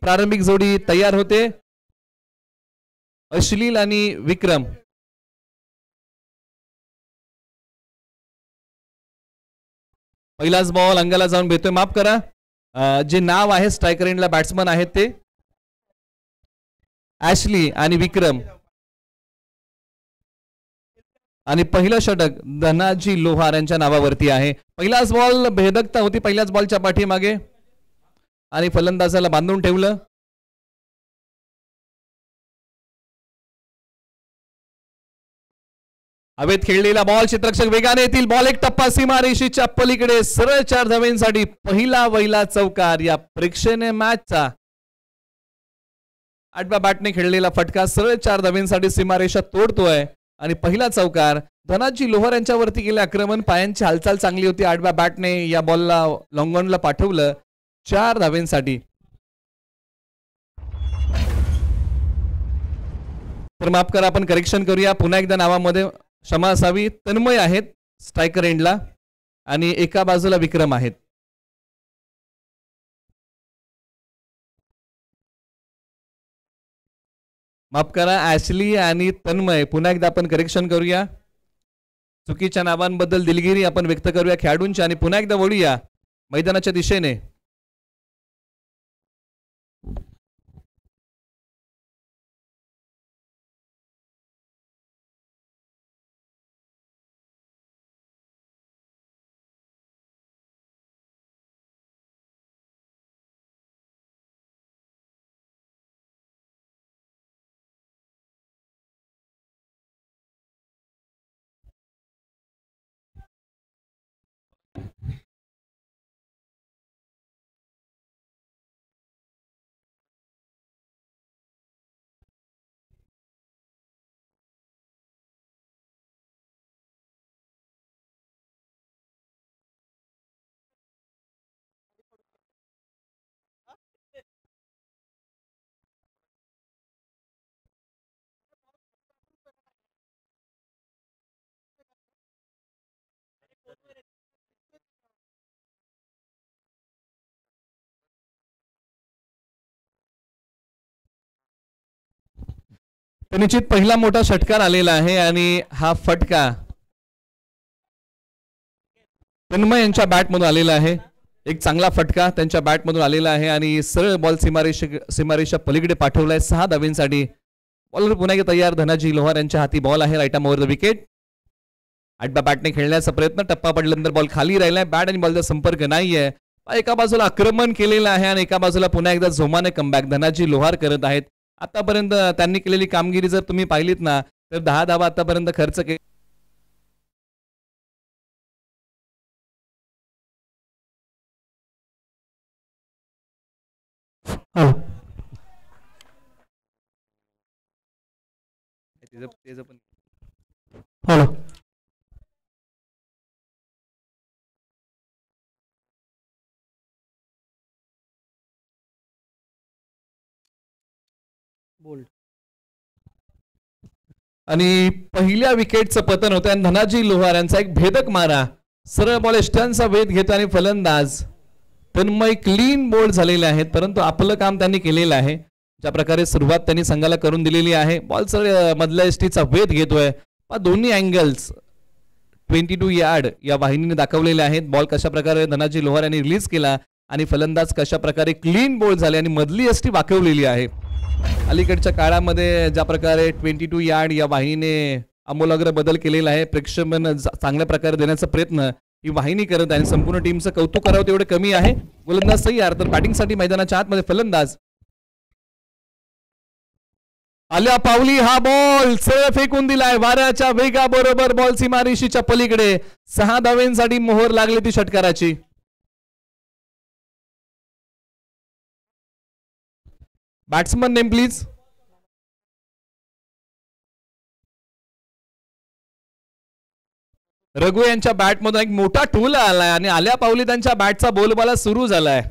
प्रारंभिक जोडी तयार होते. अश्लील आणि विक्रम. पहिलाच बॉल अंगाला जाऊन भेटतोय. माफ करा, जे नाव आहे स्ट्रायकर एंडला बॅट्समन आहेत ते ॲशली आणि विक्रम. आणि पहिलं षटक धनाजी लोहार यांच्या नावावरती आहे. पहिलाच बॉल भेदकता होती पहिल्याच बॉलच्या पाठीमागे आणि फलंदाजाला बांधून ठेवलं. हवेत खेळलेला बॉल क्षेत्ररक्षक वेगाने येतील. बॉल एक टप्पा सीमारेषेच्या पलीकडे सरळ 4 धावांसाठी पहिला वहिला चौकार या प्रेक्षणीय मॅचचा. 8व्या बॅटने खेळलेला फटका सरळ 4 धावांसाठी सीमारेषा तोडतोय आणि पहिला चौकार. धनाजी लोहार यांच्यावरती केले आक्रमण. पायांची हालचाल चांगली होती. 8व्या बॅटने या बॉलला लॉंग ऑनला पाठवलं 4 धावांसाठी. तर माफ करा, आपण करेक्शन करूया. पुन्हा एकदा नावामध्ये क्षमा असावी. तन्मय आहेत स्ट्रायकर एंडला आणि एका बाजूला विक्रम आहेत. माफ करा, ॲशली आणि तन्मय. पुन्हा एकदा आपण करेक्शन करूया. चुकीच्या नावांबद्दल दिलगिरी आपण व्यक्त करूया खेळाडूंची आणि पुन्हा एकदा वळूया मैदानाच्या दिशेने. निश्चित पहिला मोठा षटकार आलेला आहे आणि हा फटका तन्मय यांच्या बॅटमधून आलेला आहे. एक चांगला फटका त्यांच्या बॅटमधून आलेला आहे आणि सरळ बॉल सीमारेषा पलीकडे पाठवलाय 6 धावांसाठी. बॉलर पुन्हा एकदा तयार. धनाजी लोहार यांच्या हाती बॉल आहे. Right arm over the wicket. 8व्या बॅटने खेळण्याचा प्रयत्न. टप्पा पडल्यानंतर बॉल खाली राहिलाय. बॅट आणि बॉलचा संपर्क नाहीये. एका बाजूला आक्रमण केलेलं आहे आणि एका बाजूला पुन्हा एकदा जोमाने कमबॅक धनाजी लोहार करत आहेत. आतापर्यंत त्यांनी केलेली कामगिरी जर तुम्ही पाहिलीत ना तर 10 धावा आतापर्यंत खर्च केले. आणि पहिल्या विकेटचं पतन होतं आणि धनाजी लोहार यांचा एक भेदक मारा. सरळ बॉल एष्टांचा वेध घेतो आणि फलंदाज तन्मय क्लीन बोल्ड झालेले आहेत. परंतु आपलं काम त्यांनी केलेलं आहे. ज्या प्रकारे सुरुवात त्यांनी संघाला करून दिलेली आहे. बॉल सरळ मधल्या एसटीचा वेध घेतोय. दोन्ही अँगल्स 22 यार्ड या वाहिनीने दाखवलेले आहेत. बॉल कशा प्रकारे धनाजी लोहार यांनी रिलीज केला आणि फलंदाज कशा प्रकारे क्लीन बोल्ड झाले आणि मधली एसटी वाकवलेली आहे. अलीकडच्या काळामध्ये ज्या प्रकारे 22 यार्ड या वाहिनीने आमूलाग्र बदल केलेला आहे. प्रेक्षण चांगल्या प्रकारे देण्याचा प्रयत्न ही वाहिनी करत आहे. संपूर्ण टीमचं कौतुक करावं तेवढे कमी आहे. गोलंदाज तयार. तर बॅटिंगसाठी मैदानाच्या आतमध्ये फलंदाज आल्या पावली. हा बॉल सरळ फेकून दिलाय वाऱ्याच्या वेगाबरोबर. बॉल सीमारेषेच्या पलीकडे 6 धावांसाठी मोहर लागली ती षटकाराची. Batsman name please. रघु यांच्या बॅटमधून एक मोठा टूल आलाय आणि आल्या पावली त्यांच्या बॅटचा बोलबाला सुरू झालाय.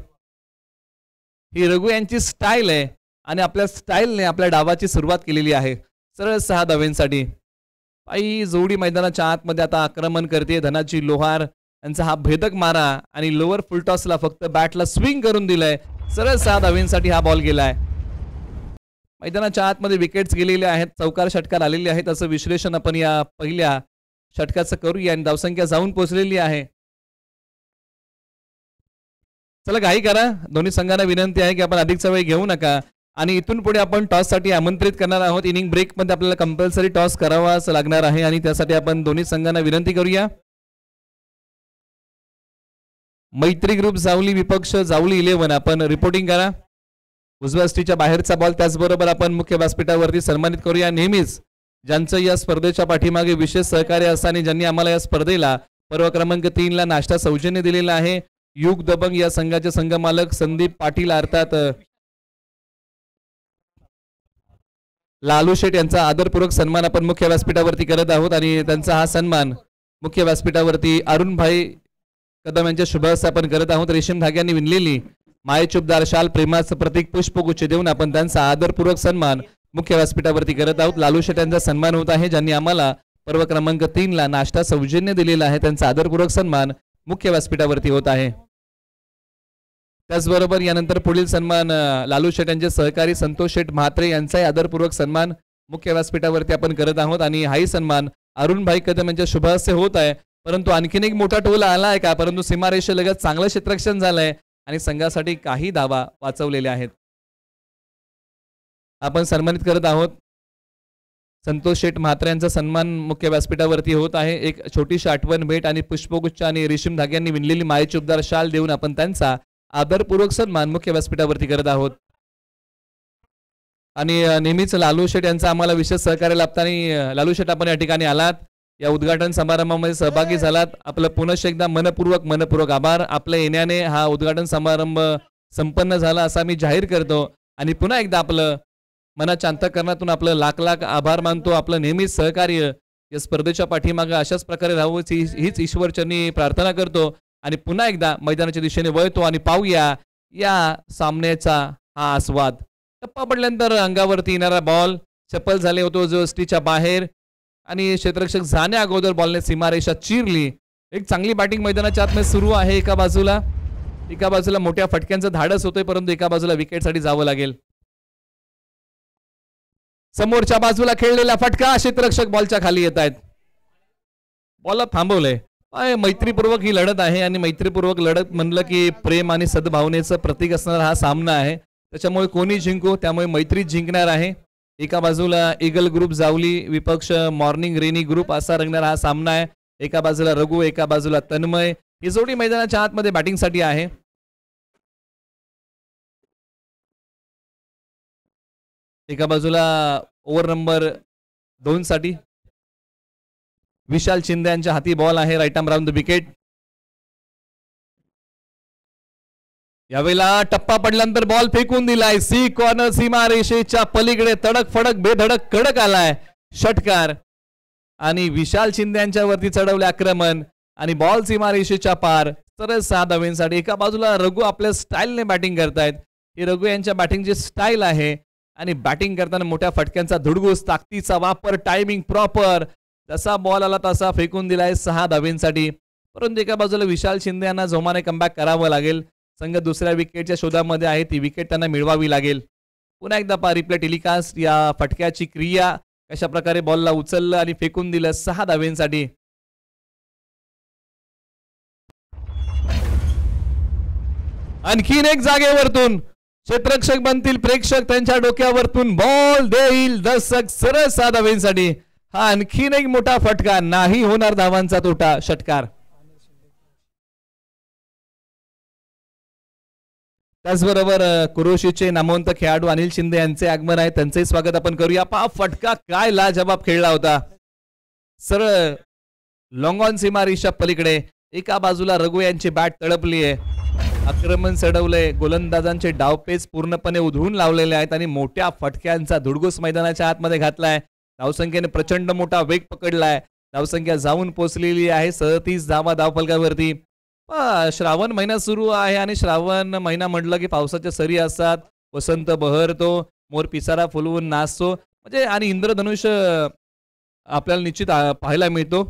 ही रघु यांची स्टाईल आहे आणि आपल्या स्टाईलने आपल्या डावाची सुरुवात केलेली आहे. सरळ 6 धावांसाठी पायी जोडी मैदानाच्या आतमध्ये आता आक्रमण करते. धनाजी लोहार यांचा हा भेदक मारा आणि लोअर फुलटॉसला फक्त बॅटला स्विंग करून दिलाय. सरळ 6 धावेंसाठी हा बॉल गेलाय. मैदानाच्या आतमध्ये विकेट्स गेलेले आहेत, चौकार षटकार आलेले आहेत असं विश्लेषण आपण या पहिल्या षटकाचं करूया आणि धावसंख्या जाऊन पोहोचलेली आहे. चला घाई करा, दोन्ही संघांना विनंती आहे की आपण अधिकचा वेळ घेऊ नका आणि इथून पुढे आपण टॉस साठी आमंत्रित करणार आहोत. इनिंग ब्रेक मध्ये आपल्याला कंपल्सरी टॉस करावाच लागणार आहे आणि त्यासाठी आपण दोन्ही संघांना विनंती करूया. मैत्री ग्रुप जावली विपक्ष जावली 11 आपण रिपोर्टिंग करा. उजव्या स्टीच्या बाहेरचा बॉल, त्याचबरोबर आपण मुख्य व्यासपीठावरती सन्मानित करूया. नेहमीच ज्यांचं या स्पर्धेच्या पाठीमागे विशेष सहकार्य असताना ज्यांनी आम्हाला या स्पर्धेला पर्व क्रमांक 3 ला नाश्ता सौजन्य दिलेला आहे, युग दबंग या संघाचे संघमालक संदीप पाटील अर्थात लालू शेठ यांचा आदरपूर्वक सन्मान आपण मुख्य व्यासपीठावरती करत आहोत आणि त्यांचा हा सन्मान मुख्य व्यासपीठावरती अरुणभाई कदम यांच्या शुभ हस्ते आपण करत आहोत. रेशीम धाग्यांनी विणलेली मायेचुबदार शाल प्रेमाचं प्रतीक पुष्पगुच्छ देऊन आपण त्यांचा आदरपूर्वक सन्मान मुख्य व्यासपीठावरती करत आहोत. लालू शेठ यांचा सन्मान होत आहे, ज्यांनी आम्हाला पर्व क्रमांक 3 ला नाश्ता सौजन्य दिलेला आहे, त्यांचा आदरपूर्वक सन्मान मुख्य व्यासपीठावरती होत आहे. त्याचबरोबर यानंतर पुढील सन्मान लालू शेठ यांचे सहकारी संतोष शेठ म्हात्रे यांचाही आदरपूर्वक सन्मान मुख्य व्यासपीठावरती आपण करत आहोत आणि हाही सन्मान अरुणभाई कदम यांच्या शुभ हस्ते होत आहे. परंतु आणखीन एक मोठा टोला आला आहे का, परंतु सीमारेषेलगत चांगलं क्षेत्ररक्षण झालंय आणि संघासाठी काही धावा वाचवलेल्या आहेत. आपण सन्मानित करत आहोत संतोष शेठ म्हात्रे यांचा सन्मान मुख्य व्यासपीठावरती होत आहे. एक छोटीशी आठवण भेट आणि पुष्पगुच्छ आणि रेशीम धाग्यांनी विणलेली मायेची उबदार शाल देऊन आपण त्यांचा आदरपूर्वक सन्मान मुख्य व्यासपीठावरती करत आहोत. आणि नेहमीच लालू शेठ यांचा आम्हाला विशेष सहकार्य लाभताना लालू शेठ आपण या ठिकाणी आलात, या उद्घाटन समारंभामध्ये सहभागी झालात, आपलं पुनश्च एकदा मनपूर्वक आभार. आपल्या येण्याने हा उद्घाटन समारंभ संपन्न झाला असा मी जाहीर करतो आणि पुन्हा एकदा आपलं मनाच्या अंतःकरणातून आपलं लाख आभार मानतो. आपलं नेहमीच सहकार्य या स्पर्धेच्या पाठीमागे अशाच प्रकारे राहावं हीच ईश्वरचरणी प्रार्थना करतो आणि पुन्हा एकदा मैदानाच्या दिशेने वळतो आणि पाहूया या सामन्याचा हा आस्वाद. टप्पा पडल्यानंतर अंगावरती येणारा बॉल चप्पल झाले होतो जो स्टीच्या बाहेर आणि क्षेत्ररक्षक जाण्या अगोदर बॉलने सीमारेषा चिरली. एक चांगली बॅटिंग मैदानाच्या आतमध्ये सुरू आहे. एका बाजूला मोठ्या फटक्यांचं धाडस होतोय, परंतु एका बाजूला विकेटसाठी जावं लागेल. समोरच्या बाजूला खेळलेला फटका, क्षेत्ररक्षक बॉलच्या खाली येत आहेत, बॉलला थांबवलंय. मैत्रीपूर्वक ही लढत आहे आणि मैत्रीपूर्वक लढत म्हणलं की प्रेम आणि सद्भावनेचं प्रतीक असणारा हा सामना आहे. त्याच्यामुळे कोणी जिंको त्यामुळे मैत्री जिंकणार आहे. एका बाजूला ईगल ग्रुप जावली विपक्ष मॉर्निंग रेनी ग्रुप असा रंगणारा हा सामना आहे. एका बाजूला रघु, एका बाजूला तन्मय. ही जोडी मैदानाच्या आतमध्ये बॅटिंगसाठी आहे. एका बाजूला ओव्हर नंबर 2 साठी विशाल शिंदे यांच्या हाती बॉल आहे. Right arm round the wicket. यावेळेला टप्पा पडल्यानंतर बॉल फेकून दिलाय सी कॉर्नर, सीमा रेषेच्या पलीकडे तडक फडक बेधडक कडक आलाय षटकार आणि विशाल शिंदे यांच्या वरती चढवले आक्रमण आणि बॉल सीमा रेषेच्या पार. सरळ 6 धावेंसाठी. एका बाजूला रघु आपल्या स्टाईलने बॅटिंग करतायत. ही रघु यांच्या बॅटिंगची स्टाईल आहे आणि बॅटिंग करताना मोठ्या फटक्यांचा धुडगूस, ताकदीचा वापर, टायमिंग प्रॉपर. जसा बॉल आला तसा फेकून दिलाय 6 धावेंसाठी. परंतु एका बाजूला विशाल शिंदे यांना जोमाने कमबॅक करावं लागेल. संघ दुसऱ्या विकेटच्या शोधामध्ये आहे, ती विकेट त्यांना मिळवावी लागेल. पुन्हा एकदा रिप्ले टेलिकास्ट या फटक्याची क्रिया, कशा प्रकारे बॉलला उचललं आणि फेकून दिलं 6 धावेंसाठी. आणखीन एक जागेवरतून क्षेत्ररक्षक बनतील प्रेक्षक, त्यांच्या डोक्यावरतून बॉल देईल दर्शक. सरळ 6 धावेंसाठी. हा आणखीन एक मोठा फटका, नाही होणार धावांचा तोटा. षटकार. त्याचबरोबर कुरोशीचे नामवंत खेळाडू अनिल शिंदे यांचे आगमन आहे, त्यांचंही स्वागत आपण करूया. पहा फटका काय लाजवाब खेळला होता. सरळ लॉंग ऑन सीमारेषा पलीकडे. एका बाजूला रघु यांची बॅट तडपली आहे, आक्रमण चढवलंय, गोलंदाजांचे डावपेच पूर्णपणे उधळून लावलेले आहेत आणि मोठ्या फटक्यांचा धुडगूस मैदानाच्या आतमध्ये घातलाय. धावसंख्येने प्रचंड मोठा वेग पकडलाय. धावसंख्या जाऊन पोहोचलेली आहे 37 धावा धावफलकावरती. श्रावण महिना सुरू आहे आणि श्रावण महिना म्हटलं की पावसाच्या सरी असतात, वसंत बहरतो, मोर पिसारा फुलवून नाचतो म्हणजे आणि इंद्रधनुष्य आपल्याला निश्चित पाहायला मिळतो.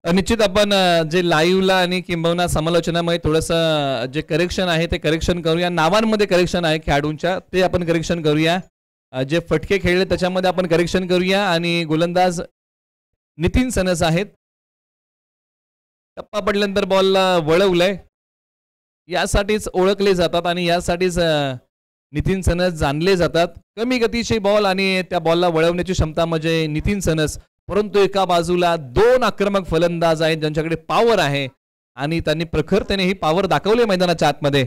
निश्चित आपण जे लाईव्हला आणि किंबहुना समालोचनामध्ये थोडंसं जे करेक्शन आहे ते करेक्शन करूया. नावांमध्ये करेक्शन आहे खेळाडूंच्या, ते आपण करेक्शन करूया. जे फटके खेळले त्याच्यामध्ये आपण करेक्शन करूया. आणि गोलंदाज नितीन सनस आहेत. टप्पा पडल्यानंतर बॉलला वळवलंय, यासाठीच ओळखले जातात आणि यासाठीच नितीन सनस जाणले जातात. कमी गतीचे बॉल आणि त्या बॉलला वळवण्याची क्षमता म्हणजे नितीन सनस. परंतु एका बाजूला दोन आक्रमक फलंदाज आहेत ज्यांच्याकडे पॉवर आहे आणि त्यांनी प्रखरतेने ही पॉवर दाखवली मैदानाच्या आतमध्ये.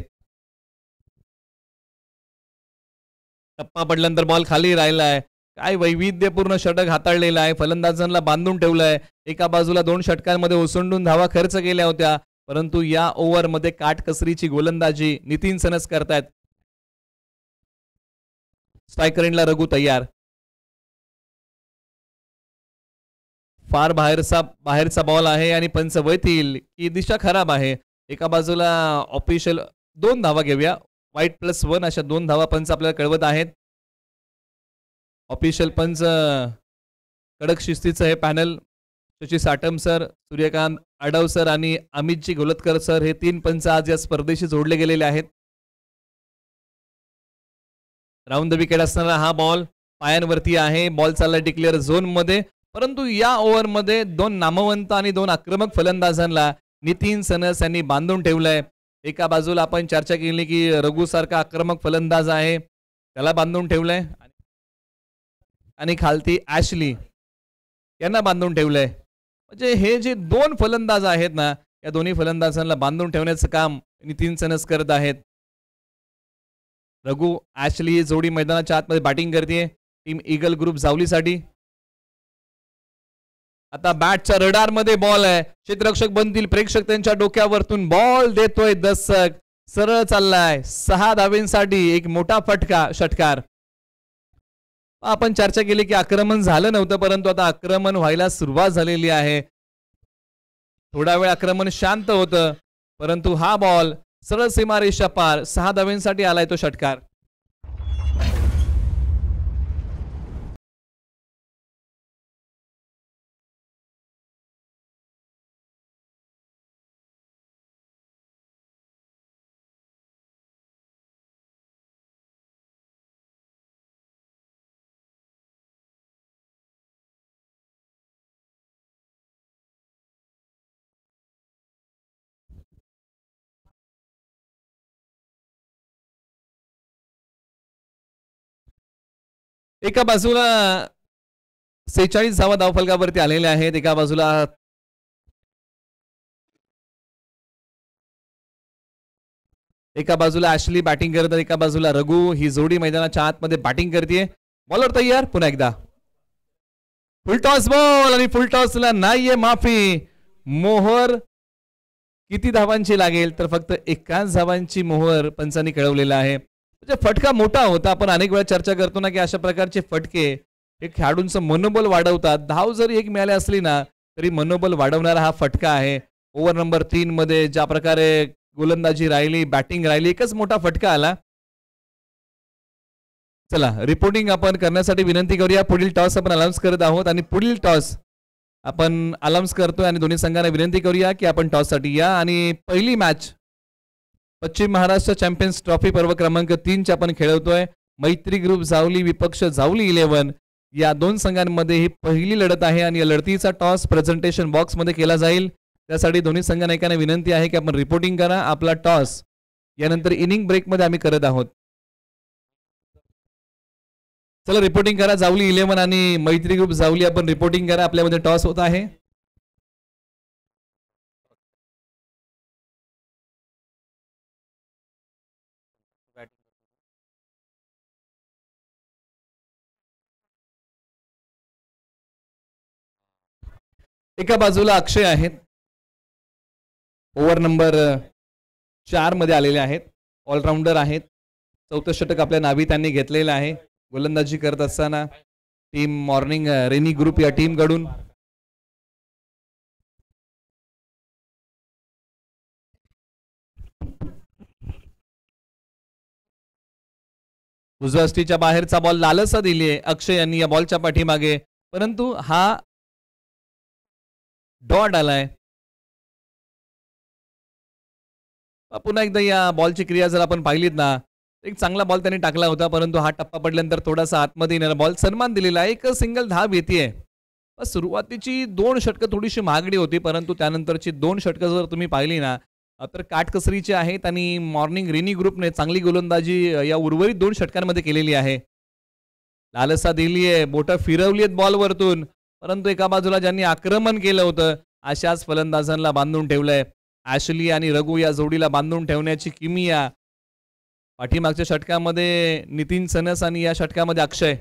टप्पा पडल्यानंतर बॉल खाली राहिलाय. काय वैविध्यपूर्ण षटक हाताळलेला आहे, फलंदाजांना बांधून ठेवलंय. एका बाजूला 2 षटकांमध्ये ओसंडून धावा खर्च केल्या होत्या, परंतु या ओव्हरमध्ये काटकसरीची गोलंदाजी नितीन सनस करतायत. स्ट्रायकर एंडला रघु तयार. फार बाहेरचा बॉल आहे आणि पंच वळतील की दिशा खराब आहे. एका बाजूला ऑफिशियल 2 धावा घेऊया, वाईट +1 अशा 2 धावा पंच आपल्याला कळवत आहेत. ऑफिशियल पंच कडक शिस्तीचं हे पॅनल शशी साटम सर, सूर्यकांत आडव सर आणि अमितजी गोलतकर सर, हे 3 पंच आज या स्पर्धेशी जोडले गेलेले आहेत. राऊंड द विकेट असणारा हा बॉल पायांवरती आहे. बॉल चालला डिक्लेअर झोन मध्ये, परंतु या ओव्हरमध्ये 2 नामवंत आणि 2 आक्रमक फलंदाजांना नितीन सनस यांनी बांधून ठेवलंय. एका बाजूला आपण चर्चा केली की रघु सारखा आक्रमक फलंदाज आहे, त्याला बांधून ठेवलंय आणि खालती ॲशली यांना बांधून ठेवलंय. म्हणजे हे जे 2 फलंदाज आहेत ना, या दोन्ही फलंदाजांना बांधून ठेवण्याचं काम नितीन सनस करत आहेत. रघु ॲशली जोडी मैदानाच्या आतमध्ये बॅटिंग करते टीम ईगल ग्रुप जावलीसाठी. आता बॅटच्या रडार मध्ये बॉल आहे, क्षेत्ररक्षक बनतील, प्रेक्षक त्यांच्या डोक्यावरतून बॉल देतोय. दशक सरळ चाललाय 6 धावेंसाठी एक मोठा षटकार. आपण चर्चा केली की आक्रमण झालं नव्हतं, परंतु आता आक्रमण व्हायला सुरुवात झालेली आहे. थोडा वेळ आक्रमण शांत होतं, परंतु हा बॉल सरळ सीमारेषा पार 6 धावेंसाठी आलाय तो षटकार. एका बाजूला 46 धावा धावफलकावरती आलेल्या आहेत. एका बाजूला ॲशली बॅटिंग करतात, एका बाजूला रघु. ही जोडी मैदानाच्या आतमध्ये बॅटिंग करते. बॉलर तयार. पुन्हा एकदा फुल टॉस बॉल आणि फुल टॉसला नाहीये माफी. मोहर किती धावांची लागेल तर फक्त 51 धावांची मोहर पंचांनी कळवलेला आहे. म्हणजे फटका मोठा होता. आपण अनेक वेळा चर्चा करतो ना की अशा प्रकारचे फटके हे खेळाडूंचं मनोबल वाढवतात. धाव जरी एक मिळाली असली ना तरी मनोबल वाढवणारा हा फटका आहे. ओव्हर नंबर 3 मध्ये ज्या प्रकारे गोलंदाजी राहिली, बॅटिंग राहिली, एकच मोठा फटका आला. चला रिपोर्टिंग आपण करण्यासाठी विनंती करूया. पुढील टॉस आपण अनाउन्स करत आहोत आणि पुढील टॉस आपण अनाउन्स करतोय आणि दोन्ही संघांना विनंती करूया की आपण टॉस साठी या. आणि पहिली मॅच पश्चिम महाराष्ट्र चॅम्पियन्स ट्रॉफी पर्व क्रमांक 3 ची आपण खेळवतोय. मैत्री ग्रुप जावली विपक्ष जावली 11 या 2 संघांमध्ये ही पहिली लढत आहे आणि या लढतीचा टॉस प्रेझेंटेशन बॉक्स मध्ये केला जाईल. त्यासाठी दोन्ही संघांना विनंती आहे की आपण रिपोर्टिंग करा. आपला टॉस यानंतर इनिंग ब्रेक मध्ये आम्ही करत आहोत. चला रिपोर्टिंग करा. जावली 11 आणि मैत्री ग्रुप जावली आपण रिपोर्टिंग करा. आपल्यामध्ये टॉस होत आहे. एका बाजूला अक्षय आहेत, ओव्हर नंबर 4 मध्ये आलेले आहेत, ऑलराऊंडर आहेत. 4थं षटक आपल्या नावी त्यांनी घेतलेलं आहे. गोलंदाजी करत असताना टीम मॉर्निंग रेनी ग्रुप या टीम कडून उजव्या बाहेरचा बॉल लालसा दिली आहे अक्षय यांनी या बॉलच्या पाठीमागे, परंतु हा डॉट आलाय. पुन्हा एकदा या बॉलची क्रिया जर आपण पाहिलीत ना, एक चांगला बॉल त्यांनी टाकला होता, परंतु हा टप्पा पडल्यानंतर थोडासा आतमध्ये येणारा बॉल सन्मान दिलेला आहे. एक सिंगल धाव येते. सुरुवातीची 2 षटकं थोडीशी महागडी होती, परंतु त्यानंतरची 2 षटकं जर तुम्ही पाहिली ना, तर काटकसरीची आहेत आणि मॉर्निंग रेनी ग्रुपने चांगली गोलंदाजी या उर्वरित 2 षटकांमध्ये केलेली आहे. लालसा दिली आहे, बोटं फिरवली आहेत बॉलवरतून, परंतु एका बाजूला ज्यांनी आक्रमण केलं होतं अशाच फलंदाजांना बांधून ठेवलंय. ॲशली आणि रघु या जोडीला बांधून ठेवण्याची किमिया. पाठीमागच्या षटकामध्ये नितीन सनस आणि या षटकामध्ये अक्षय.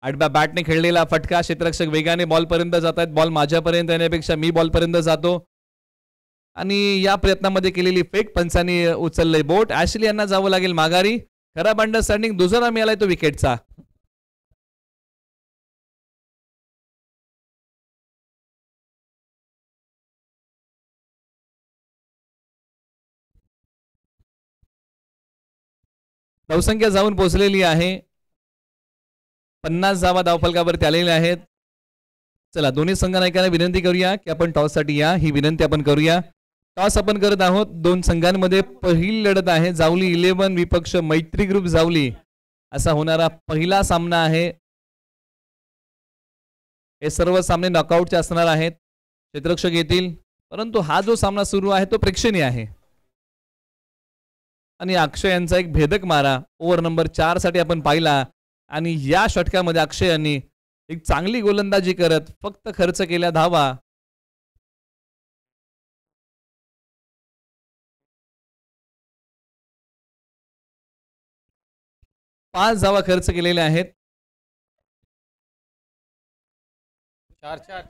आडव्या बॅटने खेळलेला फटका. क्षेत्ररक्षक वेगाने बॉलपर्यंत जात आहेत. बॉल माझ्यापर्यंत येण्यापेक्षा मी बॉलपर्यंत जातो आणि या प्रयत्नामध्ये केलेली फेक पंचांनी उचललंय बोट. ॲशली यांना जावं लागेल माघारी. खराब अंडरस्टँडिंग दुसरा मिळालाय तो विकेटचा. धावसंख्या जाऊन पोहोचलेली आहे. 50 धावा धावफलकावरती आलेल्या आहेत. चला दोन्ही संघ नायकांना विनंती करूया की आपण टॉससाठी या. ही विनंती आपण करूया. टॉस आपण करत आहोत. 2 संघांमध्ये पहिली लढत आहे. जावली 11 विपक्ष मैत्री ग्रुप जावली असा होणारा पहिला सामना आहे. हे सर्व सामने नॉकआउटचे असणार आहेत. क्षेत्ररक्षक येतील, परंतु हा जो सामना सुरू आहे तो प्रेक्षणीय आहे. आणि अक्षय यांचा एक भेदक मारा ओव्हर नंबर 4 साठी आपण पाहिला आणि या षटकामध्ये अक्षय यांनी एक चांगली गोलंदाजी करत फक्त खर्च केल्या धावा. पाच धावा खर्च केलेल्या आहेत. 4-4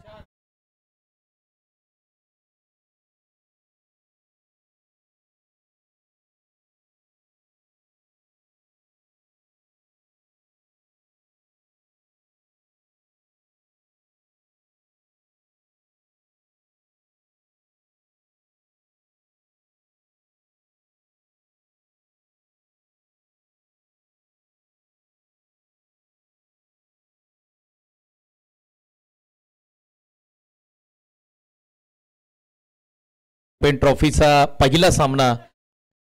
पेन ट्रॉफीचा पहिला सामना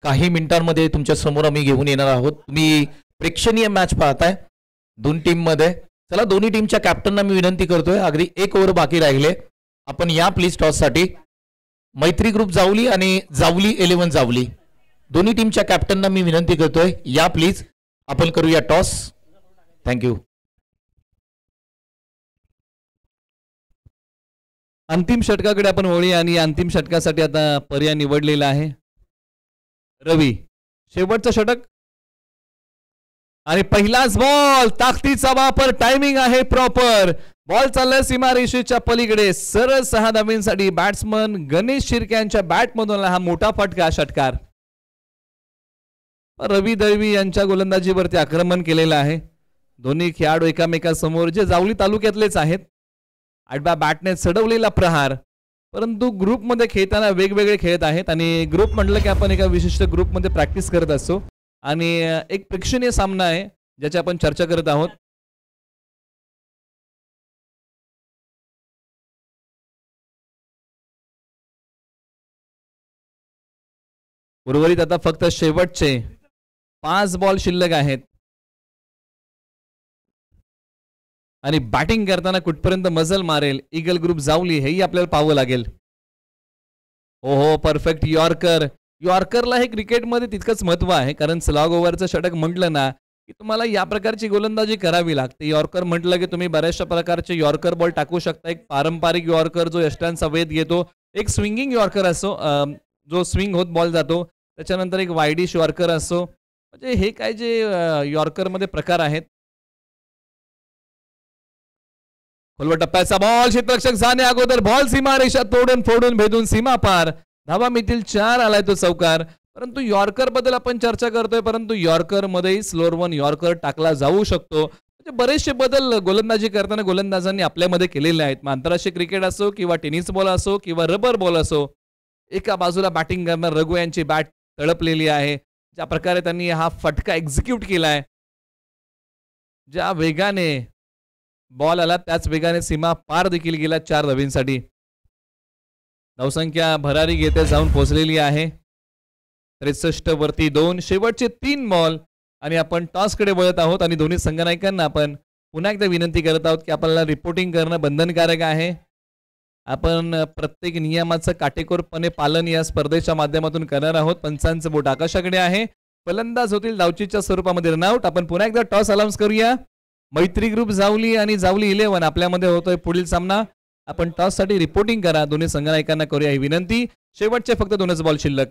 काही मिनिटांमध्ये तुमच्या समोर आम्ही घेऊन येणार आहोत. तुम्ही प्रेक्षणीय मॅच पाहताय दोन टीम मध्ये. चला दोन्ही टीमच्या कॅप्टनना मी विनंती करतोय, अगदी एक ओव्हर बाकी राहिले, आपण या प्लीज टॉस साठी. मैत्री ग्रुप जावली आणि जावली 11 जावली दोन्ही टीमच्या कॅप्टनना मी विनंती करतोय, या प्लीज आपण करूया टॉस. थँक्यू. अंतिम षटकाकडे आपण वळूया आणि अंतिम षटकासाठी आता पर्याय निवडलेला आहे. रवी शेवटचं षटक आणि पहिलाच बॉल. ताकदीचा वापर. टायमिंग आहे प्रॉपर. बॉल चाललाय सीमारेषेच्या पलीकडे. सरळ 6 धावांसाठी बॅट्समन गणेश शिर्के यांच्या बॅटमधून हा मोठा फटका. षटकार. रवी दळवी यांच्या गोलंदाजीवरती आक्रमण केलेलं आहे. दोन्ही खेळाडू एकामेकांसमोर जे जावली तालुक्यातलेच आहेत. आडव्या बॅटने चढवलेला प्रहार, परंतु ग्रुपमध्ये खेळताना वेगवेगळे खेळत आहेत आणि ग्रुप म्हटलं की आपण एका विशिष्ट ग्रुपमध्ये प्रॅक्टिस करत असतो आणि एक प्रेक्षणीय सामना आहे ज्याची आपण चर्चा करत आहोत. उर्वरित आता फक्त शेवटचे 5 बॉल शिल्लक आहेत आणि बॅटिंग करताना कुठपर्यंत मजल मारेल ईगल ग्रुप जावली हेही आपल्याला पाहावं लागेल. हो परफेक्ट यॉर्कर. यॉर्करला हे क्रिकेटमध्ये तितकंच महत्व आहे, कारण स्लॉग ओव्हरचं षटक म्हटलं ना की तुम्हाला या प्रकारची गोलंदाजी करावी लागते. यॉर्कर म्हटलं की तुम्ही बऱ्याचशा प्रकारचे यॉर्कर बॉल टाकू शकता. एक पारंपरिक यॉर्कर जो यष्टांचा वेध घेतो, एक स्विंगिंग यॉर्कर असो जो स्विंग होत बॉल जातो, त्याच्यानंतर एक वायडिश यॉर्कर असो. म्हणजे हे काय जे यॉर्करमध्ये प्रकार आहेत. खोलवर टप्प्याचा बॉल. क्षेत्ररक्षक जाणे अगोदर बॉल सीमारेषा तोडून फोडून भेदून सीमा पार. धावा मिळतील 4. आलाय तो चौकार. परंतु यॉर्कर बद्दल आपण चर्चा करतोय, परंतु यॉर्कर मध्ये स्लोअर 1 यॉर्कर टाकला जाऊ शकतो. म्हणजे बरेचसे बदल गोलंदाजी करताना गोलंदाजांनी आपल्यामध्ये केलेले आहेत. मग आंतरराष्ट्रीय क्रिकेट असो किंवा टेनिस बॉल असो किंवा रबर बॉल असो, एका बाजूला बॅटिंग करणार रघु यांची बॅट तळपलेली आहे. ज्या प्रकारे त्यांनी हा फटका एक्झिक्यूट केलाय, ज्या वेगाने बॉल आला त्याच वेगाने सीमा पार देखील गेला 4 धावींसाठी. धावसंख्या भरारी घेते जाऊन पोहोचलेली आहे 63 वरती 2. शेवटचे 3 बॉल आणि आपण टॉसकडे वळत आहोत आणि दोन्ही संघनायकांना आपण पुन्हा एकदा विनंती करत आहोत की आपल्याला रिपोर्टिंग करणं बंधनकारक आहे. आपण प्रत्येक नियमाचं काटेकोरपणे पालन या स्पर्धेच्या माध्यमातून करणार आहोत. पंचांचं बोट आकाशाकडे आहे. फलंदाज होतील धावचीच्या स्वरूपामध्ये रनआउट. आपण पुन्हा एकदा टॉस अनाउन्स करूया. मैत्री ग्रुप जावली आणि जावली 11 आपल्यामध्ये होतोय पुढील सामना. आपण टॉस साठी रिपोर्टिंग करा. दोन्ही संघनायकांना करूया ही विनंती. शेवटचे फक्त 2च बॉल शिल्लक.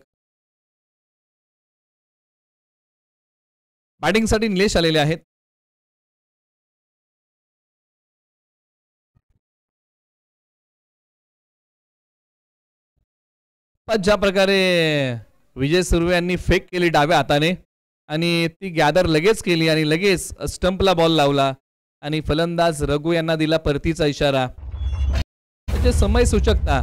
बॅटिंगसाठी निलेश आलेले आहेत. ज्या प्रकारे विजय सुर्वे यांनी फेक केली डाव्या हाताने आणि ती गॅदर लगेच केली आणि लगेच स्टंपला बॉल लावला आणि फलंदाज रघु यांना दिला परतीचा इशारा. म्हणजे समय सूचकता,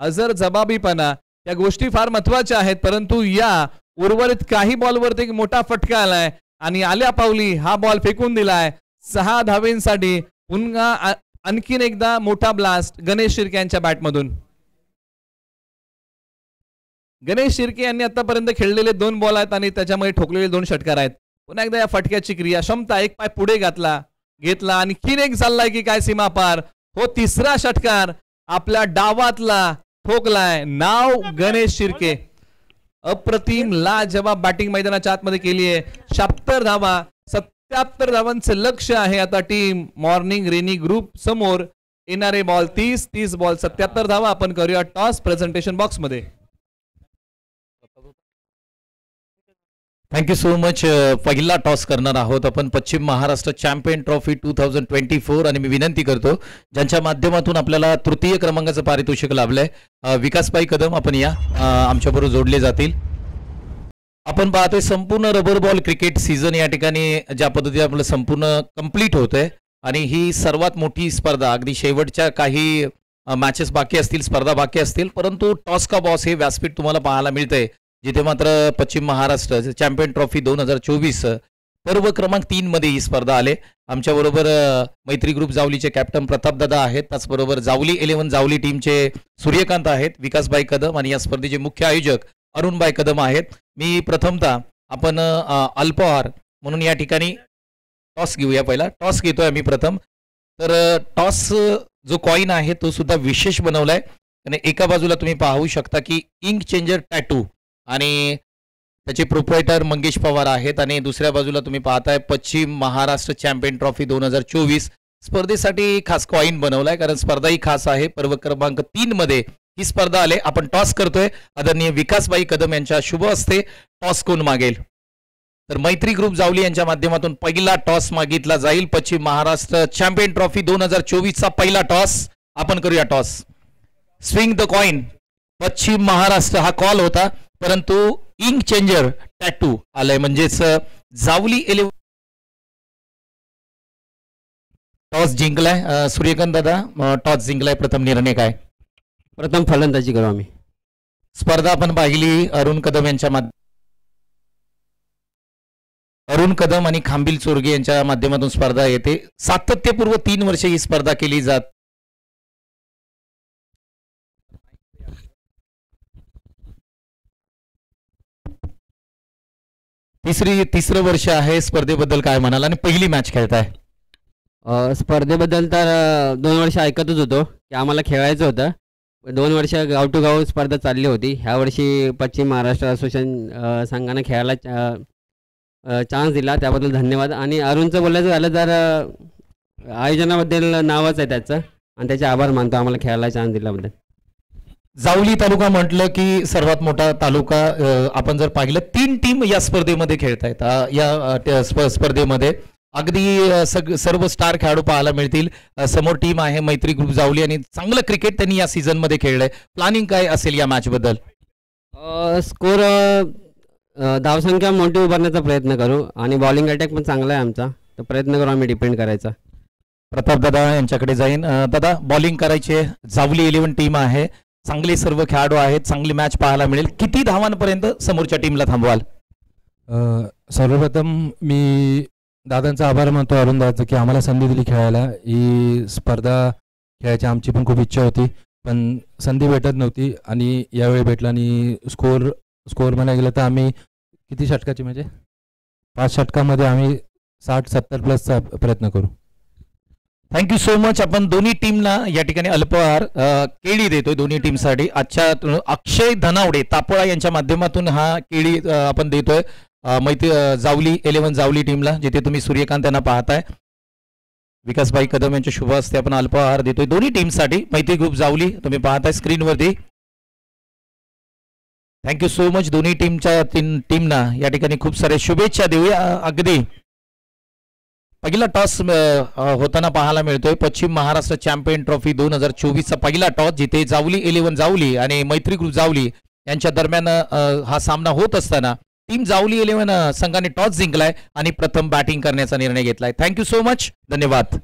हजर जबाबीपणा या गोष्टी फार महत्वाच्या आहेत. परंतु या उर्वरित काही बॉलवरती एक मोठा फटका आलाय आणि आल्या पावली हा बॉल फेकून दिलाय 6 धावेंसाठी. पुन्हा आणखीन एकदा मोठा ब्लास्ट गणेश शिर्के यांच्या बॅटमधून. गणेश शिर्के यांनी आतापर्यंत खेळलेले 2 बॉल आहेत आणि त्याच्यामध्ये ठोकलेले 2 षटकार आहेत. पुन्हा एकदा या फटक्याची क्रिया क्षमता, एक पाय पुढे घेतला आणखीन एक चाललाय की काय सीमा पार. हो, 3रा षटकार आपल्या डावातला ठोकलाय. नाव गणेश शिर्के. अप्रतिम लाजवाब बॅटिंग मैदानाच्या आतमध्ये केली आहे. 76 धावा, 77 धावांचं लक्ष आहे आता टीम मॉर्निंग रेनी ग्रुप समोर. येणारे बॉल 30 बॉल 77 धावा. आपण करूया टॉस प्रेझेंटेशन बॉक्स मध्ये. Thank you so much. पहिला टॉस करणार आहोत आपण पश्चिम महाराष्ट्र चॅम्पियन ट्रॉफी 2024 आणि मी विनंती करतो ज्यांच्या माध्यमातून आपल्याला तृतीय क्रमांकाचं पारितोषिक लाभलंय विकासभाई कदम आपण या आमच्याबरोबर जोडले जातील. आपण पाहतोय संपूर्ण रबर बॉल क्रिकेट सीझन या ठिकाणी ज्या पद्धतीने आपलं संपूर्ण कंप्लीट होतंय आणि ही सर्वात मोठी स्पर्धा. अगदी शेवटच्या काही मॅचेस बाकी असतील, स्पर्धा बाकी असतील, परंतु टॉस का बॉस हे व्यासपीठ तुम्हाला पाहायला मिळतंय जिथे मात्र पश्चिम महाराष्ट्र चॅम्पियन ट्रॉफी 2024 पर्व क्रमांक 3 मध्ये ही स्पर्धा आले. आमच्याबरोबर मैत्री ग्रुप जावलीचे कॅप्टन प्रताप दादा आहेत. त्याचबरोबर जावली 11 जावली टीमचे सूर्यकांत आहेत, विकासभाई कदम आणि या स्पर्धेचे मुख्य आयोजक अरुणभाई कदम आहेत. मी प्रथमतः आपण अल्पहार म्हणून या ठिकाणी टॉस घेऊया. पहिला टॉस घेतोय आम्ही प्रथम. तर टॉस जो कॉइन आहे तो सुद्धा विशेष बनवलाय आणि एका बाजूला तुम्ही पाहू शकता की इंक चेंजर टॅटू आणि त्याचे प्रोप्रायटर मंगेश पवार आहेत आणि दुसऱ्या बाजूला तुम्ही पाहताय पश्चिम महाराष्ट्र चॅम्पियन ट्रॉफी 2024 स्पर्धेसाठी खास कॉइन बनवलाय कारण स्पर्धा ही खास आहे. पर्व क्रमांक 3 मध्ये ही स्पर्धा आले. आपण टॉस करतोय. आदरणीय विकासभाई कदम यांच्या शुभ हस्ते टॉस कोण मागेल तर मैत्री ग्रुप जावली यांच्या माध्यमातून पहिला टॉस मागितला जाईल. पश्चिम महाराष्ट्र चॅम्पियन ट्रॉफी 2024 चा पहिला टॉस. आपण करूया toss. Swing the coin. Paschim Maharashtra हा कॉल होता परंतु इंक चेंजर टॅटू आलंय म्हणजेच जावली 11 टॉस जिंकलाय. सूर्यकांत दादा टॉस जिंकलाय. प्रथम निर्णय काय? प्रथम फलंदाजी करू आम्ही. स्पर्धा आपण पाहिली अरुण कदम यांच्या अरुण कदम आणि खांबिल चोरगे यांच्या माध्यमातून स्पर्धा येते. सातत्यपूर्व 3 वर्षे ही स्पर्धा केली जात. तिसरं वर्ष आहे. स्पर्धेबद्दल काय म्हणाल आणि पहिली मॅच खेळताय? स्पर्धेबद्दल तर 2 वर्ष ऐकतच होतो की आम्हाला खेळायचं होतं. 2 वर्ष गाव टू गाव स्पर्धा चालली होती. ह्या वर्षी पश्चिम महाराष्ट्र असोसिएशन संघाने खेळायला चान्स दिला त्याबद्दल धन्यवाद. आणि अरुणचं बोलायचं झालं तर आयोजनाबद्दल नावच आहे त्याचं आणि त्याचे आभार मानतो आम्हाला खेळायला चान्स दिल्याबद्दल. जावली तालुका म्हटलं की सर्वात मोठा तालुका. आपण जर पाहिलं 3 टीम या स्पर्धेमध्ये खेळतायत. या स्पर्धेमध्ये अगदी सर्व स्टार खेळाडू पाहायला मिळतील. समोर टीम आहे मैत्री ग्रुप जावली आणि चांगलं क्रिकेट त्यांनी या सीझन मध्ये खेळलंय. प्लॅनिंग काय असेल या मॅच बद्दल? स्कोर धावसंख्या मोठी उभारण्याचा प्रयत्न करू आणि बॉलिंग अटॅक पण चांगला आहे आमचा तर प्रयत्न करू आम्ही डिपेंड करायचा. प्रताप दादा यांच्याकडे जाईन. दादा बॉलिंग करायचे. जावली 11 टीम आहे. चांगले सर्व खेळाडू आहेत. चांगली मॅच पाहायला मिळेल. किती धावांपर्यंत समोरच्या टीमला थांबवाल? सर्वप्रथम मी दादांचा आभार मानतो अरुण दादाचं की आम्हाला संधी दिली खेळायला. ही स्पर्धा खेळायची आमची पण खूप इच्छा होती, पण संधी भेटत नव्हती आणि यावेळी भेटला. आणि स्कोअर म्हणायला गेलं तर आम्ही किती षटकाची म्हणजे 5 षटकामध्ये आम्ही 60-70 प्लसचा प्रयत्न करू. Thank you so much. आपण दोन्ही टीमला या ठिकाणी अल्पहार केळी देतोय दोन्ही टीमसाठी. आजच्या अक्षय धनावडे तापोळा यांच्या माध्यमातून हा केळी आपण देतोय मैत्री जावली 11 जावली टीमला, जिथे तुम्ही सूर्यकांत यांना पाहताय. विकासभाई कदम यांच्या शुभ हस्ते आपण अल्पहार देतोय दोन्ही टीमसाठी. मैत्री ग्रुप जावली तुम्ही पाहताय स्क्रीनवरती. Thank you so much. दोन्ही टीमच्या टीमना या ठिकाणी खूप साऱ्या शुभेच्छा देऊया. अगदी पहिला टॉस होताना पाहायला मिळतोय. पश्चिम महाराष्ट्र चॅम्पियन ट्रॉफी 2024चा पहिला टॉस, जिथे जावली 11 जावली आणि मैत्री ग्रुप जावली यांच्या दरम्यान हा सामना होत असताना टीम जावली 11 संघाने टॉस जिंकलाय आणि प्रथम बॅटिंग करण्याचा निर्णय घेतलाय. Thank you so much. धन्यवाद.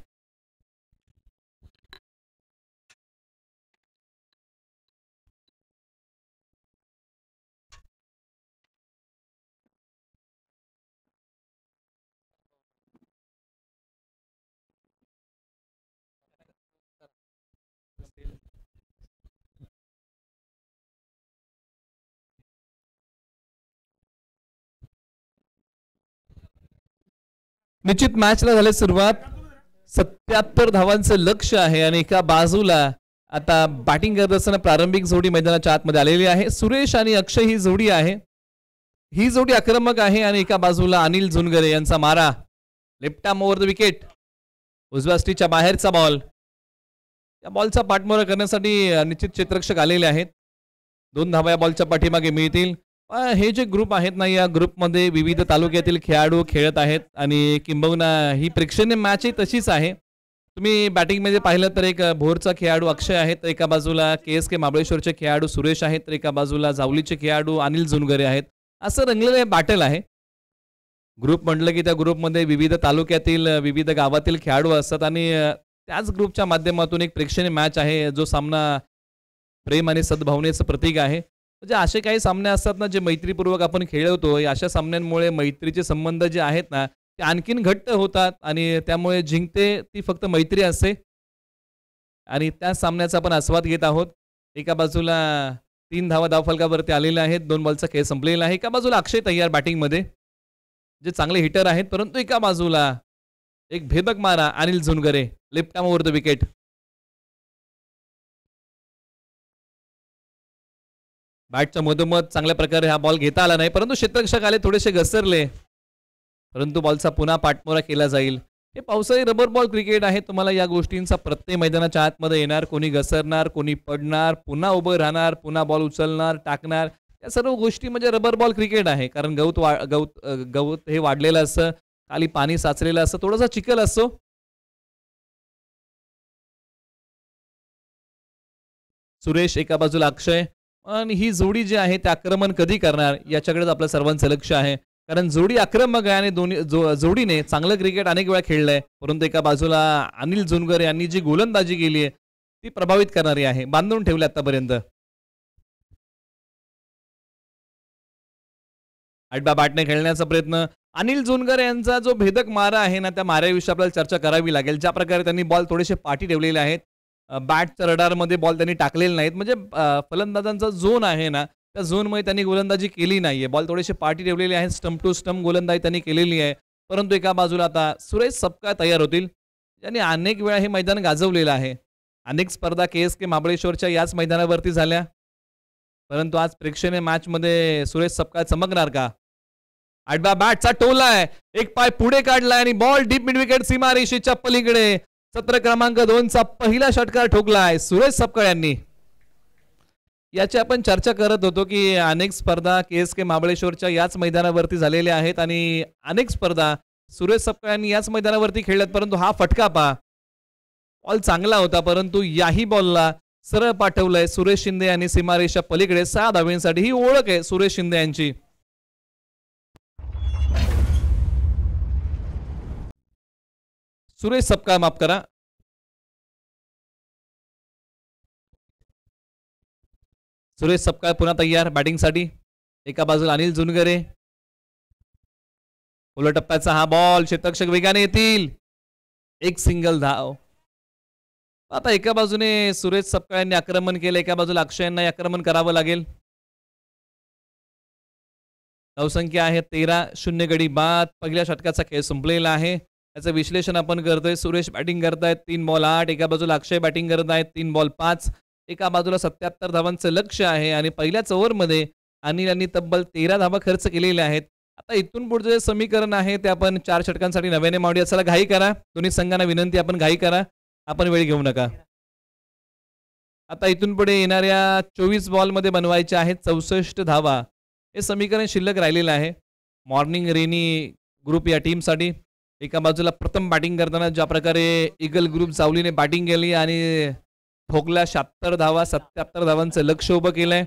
निश्चित मॅचला झाली सुरुवात. 77 धावांचं लक्ष आहे आणि एका बाजूला आता बॅटिंग करत असताना प्रारंभिक जोडी मैदानाच्या आतमध्ये आलेली आहे. सुरेश आणि अक्षय ही जोडी आहे. ही जोडी आक्रमक आहे आणि एका बाजूला अनिल झुनगरे यांचा मारा. Left arm over the wicket. उजव्या स्टिचच्या बाहेरचा बॉल. या बॉलचा पाठमोरा करण्यासाठी निश्चित क्षेत्ररक्षक आलेले आहेत. 2 धावा या बॉलच्या पाठीमागे मिळतील. हे जे ग्रुप आहेत ना, या ग्रुपमध्ये विविध तालुक्यातील खेळाडू खेळत आहेत आणि किंबहुना ही प्रेक्षणीय मॅच ही तशीच आहे. तुम्ही बॅटिंगमध्ये पाहिलं तर एक भोरचा खेळाडू अक्षय आहेत, तर एका बाजूला KSK महाबळेश्वरचे खेळाडू सुरेश आहेत, तर एका बाजूला जावलीचे खेळाडू अनिल झुनगरे आहेत. असं रंगलेलं बॅटल आहे. ग्रुप म्हटलं की त्या ग्रुपमध्ये विविध तालुक्यातील विविध गावातील खेळाडू असतात आणि त्याच ग्रुपच्या माध्यमातून एक प्रेक्षणीय मॅच आहे, जो सामना प्रेम आणि सद्भावनेचं प्रतीक आहे. म्हणजे असे काही सामने असतात ना, जे मैत्रीपूर्वक आपण खेळवतो. अशा सामन्यांमुळे मैत्रीचे संबंध जे आहेत ना, ते आणखीन घट्ट होतात आणि त्यामुळे जिंकते ती फक्त मैत्री असते. आणि त्या सामन्याचा आपण आस्वाद घेत आहोत. एका बाजूला 3 धावा धावफलकावरती आलेल्या आहेत. 2 बॉलचा खेळ संपलेला आहे. एका बाजूला अक्षय तय्यार बॅटिंगमध्ये, जे चांगले हिटर आहेत, परंतु एका बाजूला एक भेदक मारा Anil Zhungare. Left arm over the wicket. बॅटच्या मधोमध चांगल्या प्रकारे हा बॉल घेता आला नाही, परंतु क्षेत्ररक्षक आले, थोडेसे घसरले, परंतु बॉलचा पुन्हा पाठमोरा केला जाईल. हे पावसाळी रबर बॉल क्रिकेट आहे. तुम्हाला या गोष्टींचा प्रत्येक मैदानाच्या आतमध्ये येणार. कोणी घसरणार, कोणी पडणार, पुन्हा उभं राहणार, पुन्हा बॉल उचलणार, टाकणार. या सर्व गोष्टी म्हणजे रबर बॉल क्रिकेट आहे. कारण गवत हे वाढलेलं असतं, खाली पाणी साचलेलं असतं, थोडासा चिखल असतो. सुरेश एका बाजूला अक्षय, आणि ही जोडी जी आहे ते आक्रमण कधी करणार याच्याकडेच आपल्या सर्वांचं लक्ष आहे. कारण जोडी आक्रमक आहे आणि जोडीने चांगलं क्रिकेट अनेक वेळा खेळलंय, परंतु एका बाजूला अनिल झुनगरे यांनी जी गोलंदाजी केली आहे ती प्रभावित करणारी आहे, बांधून ठेवली आतापर्यंत. आडव्या बॅटने खेळण्याचा प्रयत्न. अनिल झुनगरे यांचा जो भेदक मारा आहे ना, त्या माऱ्याविषयी आपल्याला चर्चा करावी लागेल. ज्या प्रकारे त्यांनी बॉल थोडेसे पाठी ठेवलेले आहेत, बॅटच्या रडारमध्ये बॉल त्यांनी टाकलेले नाहीत. म्हणजे फलंदाजांचा झोन आहे ना, त्या झोनमध्ये त्यांनी गोलंदाजी केली नाहीये. बॉल थोडेसे पाठी ठेवलेले आहेत. स्टंप टू स्टंप गोलंदाजी त्यांनी केलेली आहे. परंतु एका बाजूला आता सुरेश सपकाळ तयार होतील, ज्यांनी अनेक वेळा हे मैदान गाजवलेलं आहे. अनेक स्पर्धा KSK महाबळेश्वरच्या याच मैदानावरती झाल्या, परंतु आज प्रेक्षणीय मॅचमध्ये सुरेश सपकाळ चमकणार का? आडवा बॅटचा टोला आहे, एक पाय पुढे काढलाय आणि बॉल डीप मिड विकेट सीमारेषेच्या पलीकडे. सत्र क्रमांक 2चा पहिला षटकार ठोकलाय सुरेश सपकाळ यांनी. याची आपण चर्चा करत होतो की अनेक स्पर्धा KSK महाबळेश्वरच्या याच मैदानावरती झालेल्या आहेत आणि अनेक स्पर्धा सुरेश सपकाळ यांनी याच मैदानावरती खेळल्यात. परंतु हा फटका पहा, बॉल चांगला होता, परंतु याही बॉलला सरळ पाठवलंय सुरेश शिंदे यांनी सीमारेषा पलीकडे 6 धावांसाठी. ही ओळख आहे सुरेश शिंदे यांची. सुरेश सपकाळ, माफ करा. सुरेश सपकाळ पुन्हा तयार बॅटिंगसाठी. एका बाजूला अनिल झुनगरे, खोलवर टप्प्याचा हा बॉल, क्षेत्ररक्षक वेगाने येतील, एक सिंगल धाव. आता एका बाजूने सुरेश सपकाळ यांनी आक्रमण केलं, एका बाजूला अक्षय यांना आक्रमण करावं लागेल. धावसंख्या आहे 13, गडी बाद. पहिल्या षटकाचा खेळ संपलेला आहे. त्याचं विश्लेषण आपण करतोय. सुरेश बॅटिंग करतायत 3 बॉल 8, एका बाजूला अक्षय बॅटिंग करत आहेत 3 बॉल 5, एका बाजूला 77 धावांचं लक्ष आहे आणि पहिल्याच ओव्हरमध्ये अनिल यांनी तब्बल 13 धावा खर्च केलेल्या आहेत. आता इथून पुढचं जे समीकरण आहे ते आपण 4 षटकांसाठी नव्याने मांडूया. चला घाई करा, दोन्ही संघांना विनंती, आपण घाई करा, आपण वेळ घेऊ नका. आता इथून पुढे येणाऱ्या 24 बॉलमध्ये बनवायच्या आहेत 64 धावा. हे समीकरण शिल्लक राहिलेलं आहे. मॉर्निंग रेनी ग्रुप या टीमसाठी एका बाजूला प्रथम बॅटिंग करताना ज्या प्रकारे ईगल ग्रुप जावलीने बॅटिंग केली आणि ठोकला 76 धावा, 77 धावांचं लक्ष उभं केलंय.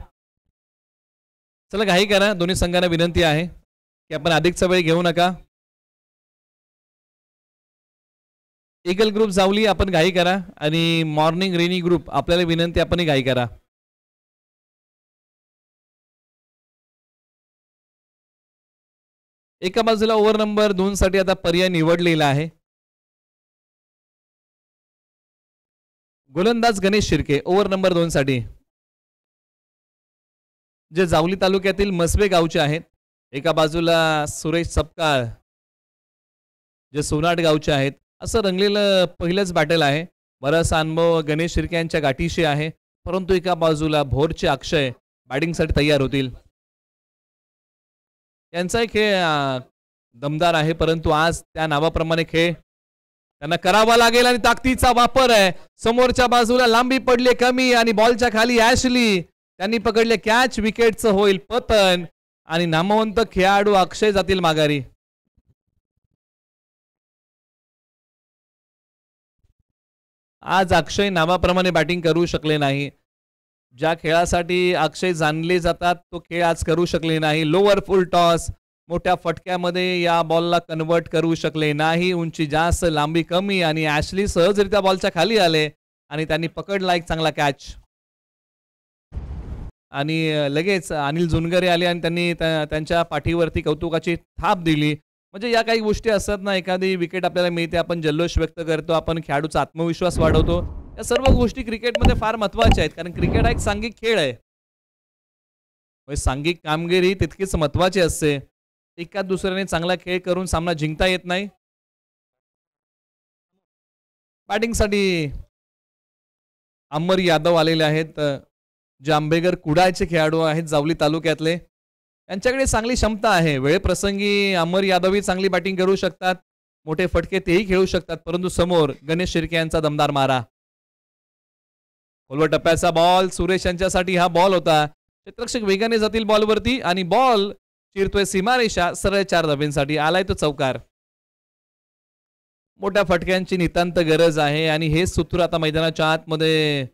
चला घाई करा, दोन्ही संघांना विनंती आहे की आपण अधिकचा वेळ घेऊ नका. ईगल ग्रुप जावली आपण घाई करा आणि मॉर्निंग रेनी ग्रुप आपल्याला विनंती, आपणही घाई करा. एका बाजूला ओव्हर नंबर 2 साठी आता पर्याय निवडलेला आहे. गोलंदाज गणेश शिर्के ओव्हर नंबर 2 साठी, जे जावली तालुक्यातील मसबे गावचे आहेत. एका बाजूला सुरेश सपकाळ जे सोनाट गावचे आहेत. असं रंगलेलं पहिलंच बॅटल आहे. बराचसा अनुभव गणेश शिर्के यांच्या गाठीशी आहे, परंतु एका बाजूला भोरचे अक्षय बॅटिंगसाठी तयार होतील. यांचा खेळ दमदार आहे, परंतु आज त्या नावाप्रमाणे खेळ त्यांना करावा लागेल आणि ताकदीचा वापर आहे. समोरच्या बाजूला लांबी पडली कमी आणि बॉलच्या खाली ॲशली त्यांनी पकडले कॅच, विकेटचं होईल पतन आणि नामवंत खेळाडू अक्षय जातील माघारी. आज अक्षय नावाप्रमाणे बॅटिंग करू शकले नाही. ज्या खेळासाठी अक्षय जाणले जातात तो खेळ आज करू शकले नाही. लोअर फुल टॉस, मोठ्या फटक्यामध्ये या बॉलला कन्वर्ट करू शकले नाही. उंची जास्त, लांबी कमी आणि ॲशली सहजरित्या बॉलच्या खाली आले आणि त्यांनी पकडला एक चांगला कॅच. आणि लगेच अनिल जुनगरे आले आणि त्यांनी त्यांच्या पाठीवरती कौतुकाची थाप दिली. म्हणजे या काही गोष्टी असतात ना, एखादी विकेट आपल्याला मिळते, आपण जल्लोष व्यक्त करतो, आपण खेळाडूचा आत्मविश्वास वाढवतो. या सर्व गोष्टी क्रिकेटमध्ये फार महत्त्वाच्या आहेत, कारण क्रिकेट हा एक सांघिक खेळ आहे. सांघिक कामगिरी तितकीच महत्त्वाची असते. एका दुसऱ्याने चांगला खेळ करून सामना जिंकता येत नाही. बॅटिंगसाठी अमर यादव आलेले आहेत, जे आंबेगर कुडाळचे खेळाडू आहेत जावली तालुक्यातले. यांच्याकडे चांगली क्षमता आहे. वेळप्रसंगी अमर यादवही चांगली बॅटिंग करू शकतात, मोठे फटके तेही खेळू शकतात, परंतु समोर गणेश शिर्के यांचा दमदार मारा. खोलवर टप्प्याचा बॉल सुरेश यांच्यासाठी हा बॉल होता. क्षेत्ररक्षक वेगाने जातील बॉलवरती आणि बॉल चिरतोय सीमारेषा, सरळ 4 धाब्यांसाठी आलाय तो चौकार. मोठ्या फटक्यांची नितांत गरज आहे आणि हे सूत्र आता मैदानाच्या आतमध्ये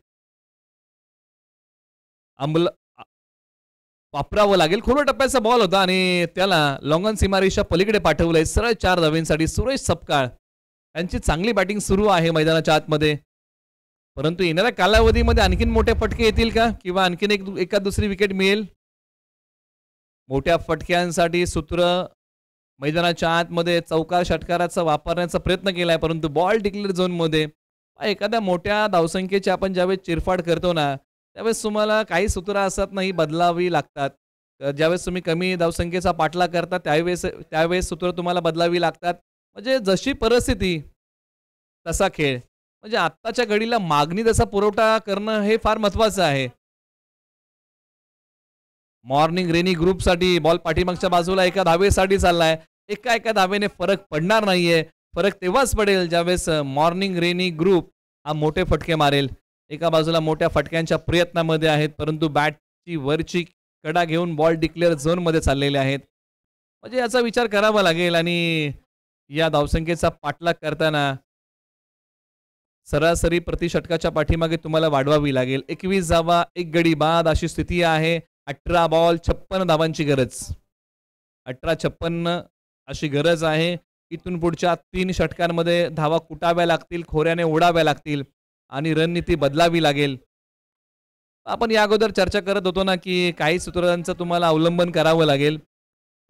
वापरावं लागेल. खोलवर टप्प्याचा बॉल होता आणि त्याला लॉंगॉन सीमारेषा पलीकडे पाठवलंय, सरळ 4 धाब्यांसाठी. सुरेश सपकाळ यांची चांगली बॅटिंग सुरू आहे मैदानाच्या आतमध्ये, परंतु येणाऱ्या कालावधीमध्ये आणखीन मोठे फटके येतील का, किंवा आणखीन एका दुसरी विकेट मिळेल. मोठ्या फटक्यांसाठी सूत्र मैदानाच्या आतमध्ये चौकार षटकाराचा वापरण्याचा प्रयत्न केलाय, परंतु बॉल डिक्लेअर झोनमध्ये एखाद्या मोठ्या धावसंख्येची आपण ज्यावेळेस चिरफाड करतो ना, त्यावेळेस तुम्हाला काही सूत्र असत नाही, बदलावी लागतात. ज्यावेळेस तुम्ही कमी धावसंख्येचा पाठलाग करता त्यावेळेस सूत्र तुम्हाला बदलावी लागतात. म्हणजे जशी परिस्थिती तसा खेळ. म्हणजे आत्ताच्या घडीला मागणी तसा पुरवठा करणं हे फार महत्वाचं आहे. मॉर्निंग रेनी ग्रुपसाठी बॉल पाठीमागच्या बाजूला एका धावेसाठी चाललाय. एका धावेने फरक पडणार नाहीये. फरक तेव्हाच पडेल ज्यावेळेस मॉर्निंग रेनी ग्रुप हा मोठे फटके मारेल. एका बाजूला मोठ्या फटक्यांच्या प्रयत्नामध्ये आहेत, परंतु बॅटची वरची कडा घेऊन बॉल डिक्लेअर झोनमध्ये चाललेले आहेत. म्हणजे याचा विचार करावा लागेल आणि या धावसंख्येचा पाठलाग करताना सरासरी प्रति षटकाच्या पाठीमागे तुम्हाला वाढवावी लागेल. 21 धावा, 1 गडी बाद अशी स्थिती आहे. 18 बॉल 56 धावांची गरज, 18-56 अशी गरज आहे. इथून पुढच्या 3 षटकांमध्ये धावा कुटाव्या लागतील, खोऱ्याने ओढाव्या लागतील आणि रणनीती बदलावी लागेल. आपण या अगोदर चर्चा करत होतो ना की काही सूत्रांचं तुम्हाला अवलंबन करावं लागेल.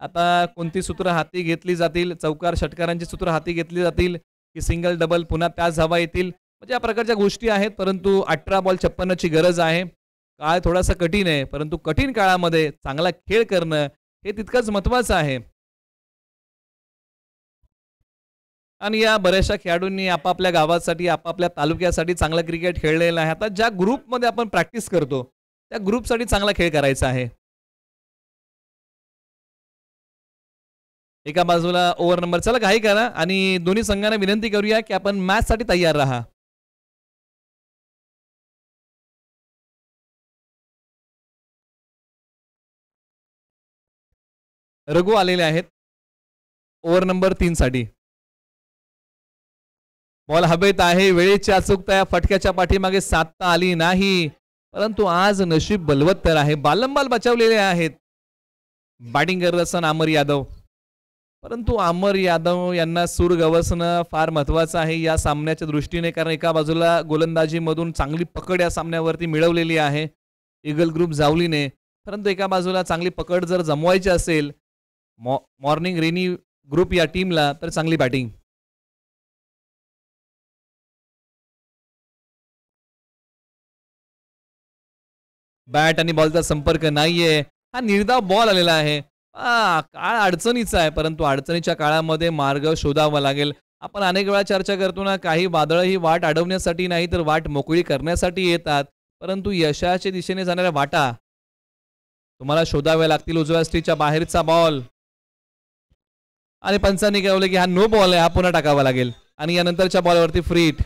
आता कोणती सूत्र हाती घेतली जातील, चौकार षटकारांची सूत्र हाती घेतली जातील की सिंगल डबल पुन्हा त्याच धावा येतील, म्हणजे या प्रकारच्या गोष्टी आहेत. परंतु 18 बॉल 56ची गरज आहे. काळ थोडासा कठीण आहे, परंतु कठीण काळामध्ये चांगला खेळ करणं हे तितकंच महत्वाचं आहे. आणि या बऱ्याचशा खेळाडूंनी आपापल्या गावासाठी आपापल्या तालुक्यासाठी चांगलं क्रिकेट खेळलेलं आहे. आता ज्या ग्रुपमध्ये आपण प्रॅक्टिस करतो त्या ग्रुपसाठी चांगला खेळ करायचा आहे. एका बाजूला ओव्हर नंबर, चला काही करा आणि दोन्ही संघांना विनंती करूया की आपण मॅच साठी तयार राहा. रघु आलेले आहेत ओव्हर नंबर 3 साठी. बॉल हवेत आहे, वेळेची अचूकता या फटक्याच्या पाठीमागे साधता आली नाही, परंतु आज नशीब बलवत्तर आहे. बालंबाल बचावलेले आहेत. बॅटिंग करत असताना अमर यादव, परंतु अमर यादव यांना सूर गवसणं फार महत्वाचं आहे या सामन्याच्या दृष्टीने, कारण एका बाजूला गोलंदाजीमधून चांगली पकड या सामन्यावरती मिळवलेली आहे ईगल ग्रुप जावलीने, परंतु एका बाजूला चांगली पकड जर जमवायची असेल मॉर्निंग रेनी ग्रुप या टीमला तर चांगली बॅटिंग. बॅट आणि बॉलचा संपर्क नाहीये. हा निर्धाव बॉल आलेला आहे. काळ अडचणीचा आहे, परंतु अडचणीच्या काळामध्ये मार्ग शोधावा लागेल. आपण अनेक वेळा चर्चा करतो ना, काही वादळ ही वाट अडवण्यासाठी नाही तर वाट मोकळी करण्यासाठी येतात, परंतु यशाच्या दिशेने जाणाऱ्या वाटा तुम्हाला शोधाव्या लागतील. उजव्या स्टिचच्या बाहेरचा बॉल आणि पंचांनी कळवलं की हा नो बॉल आहे, हा पुन्हा टाकावा लागेल आणि यानंतरच्या बॉलवरती free hit.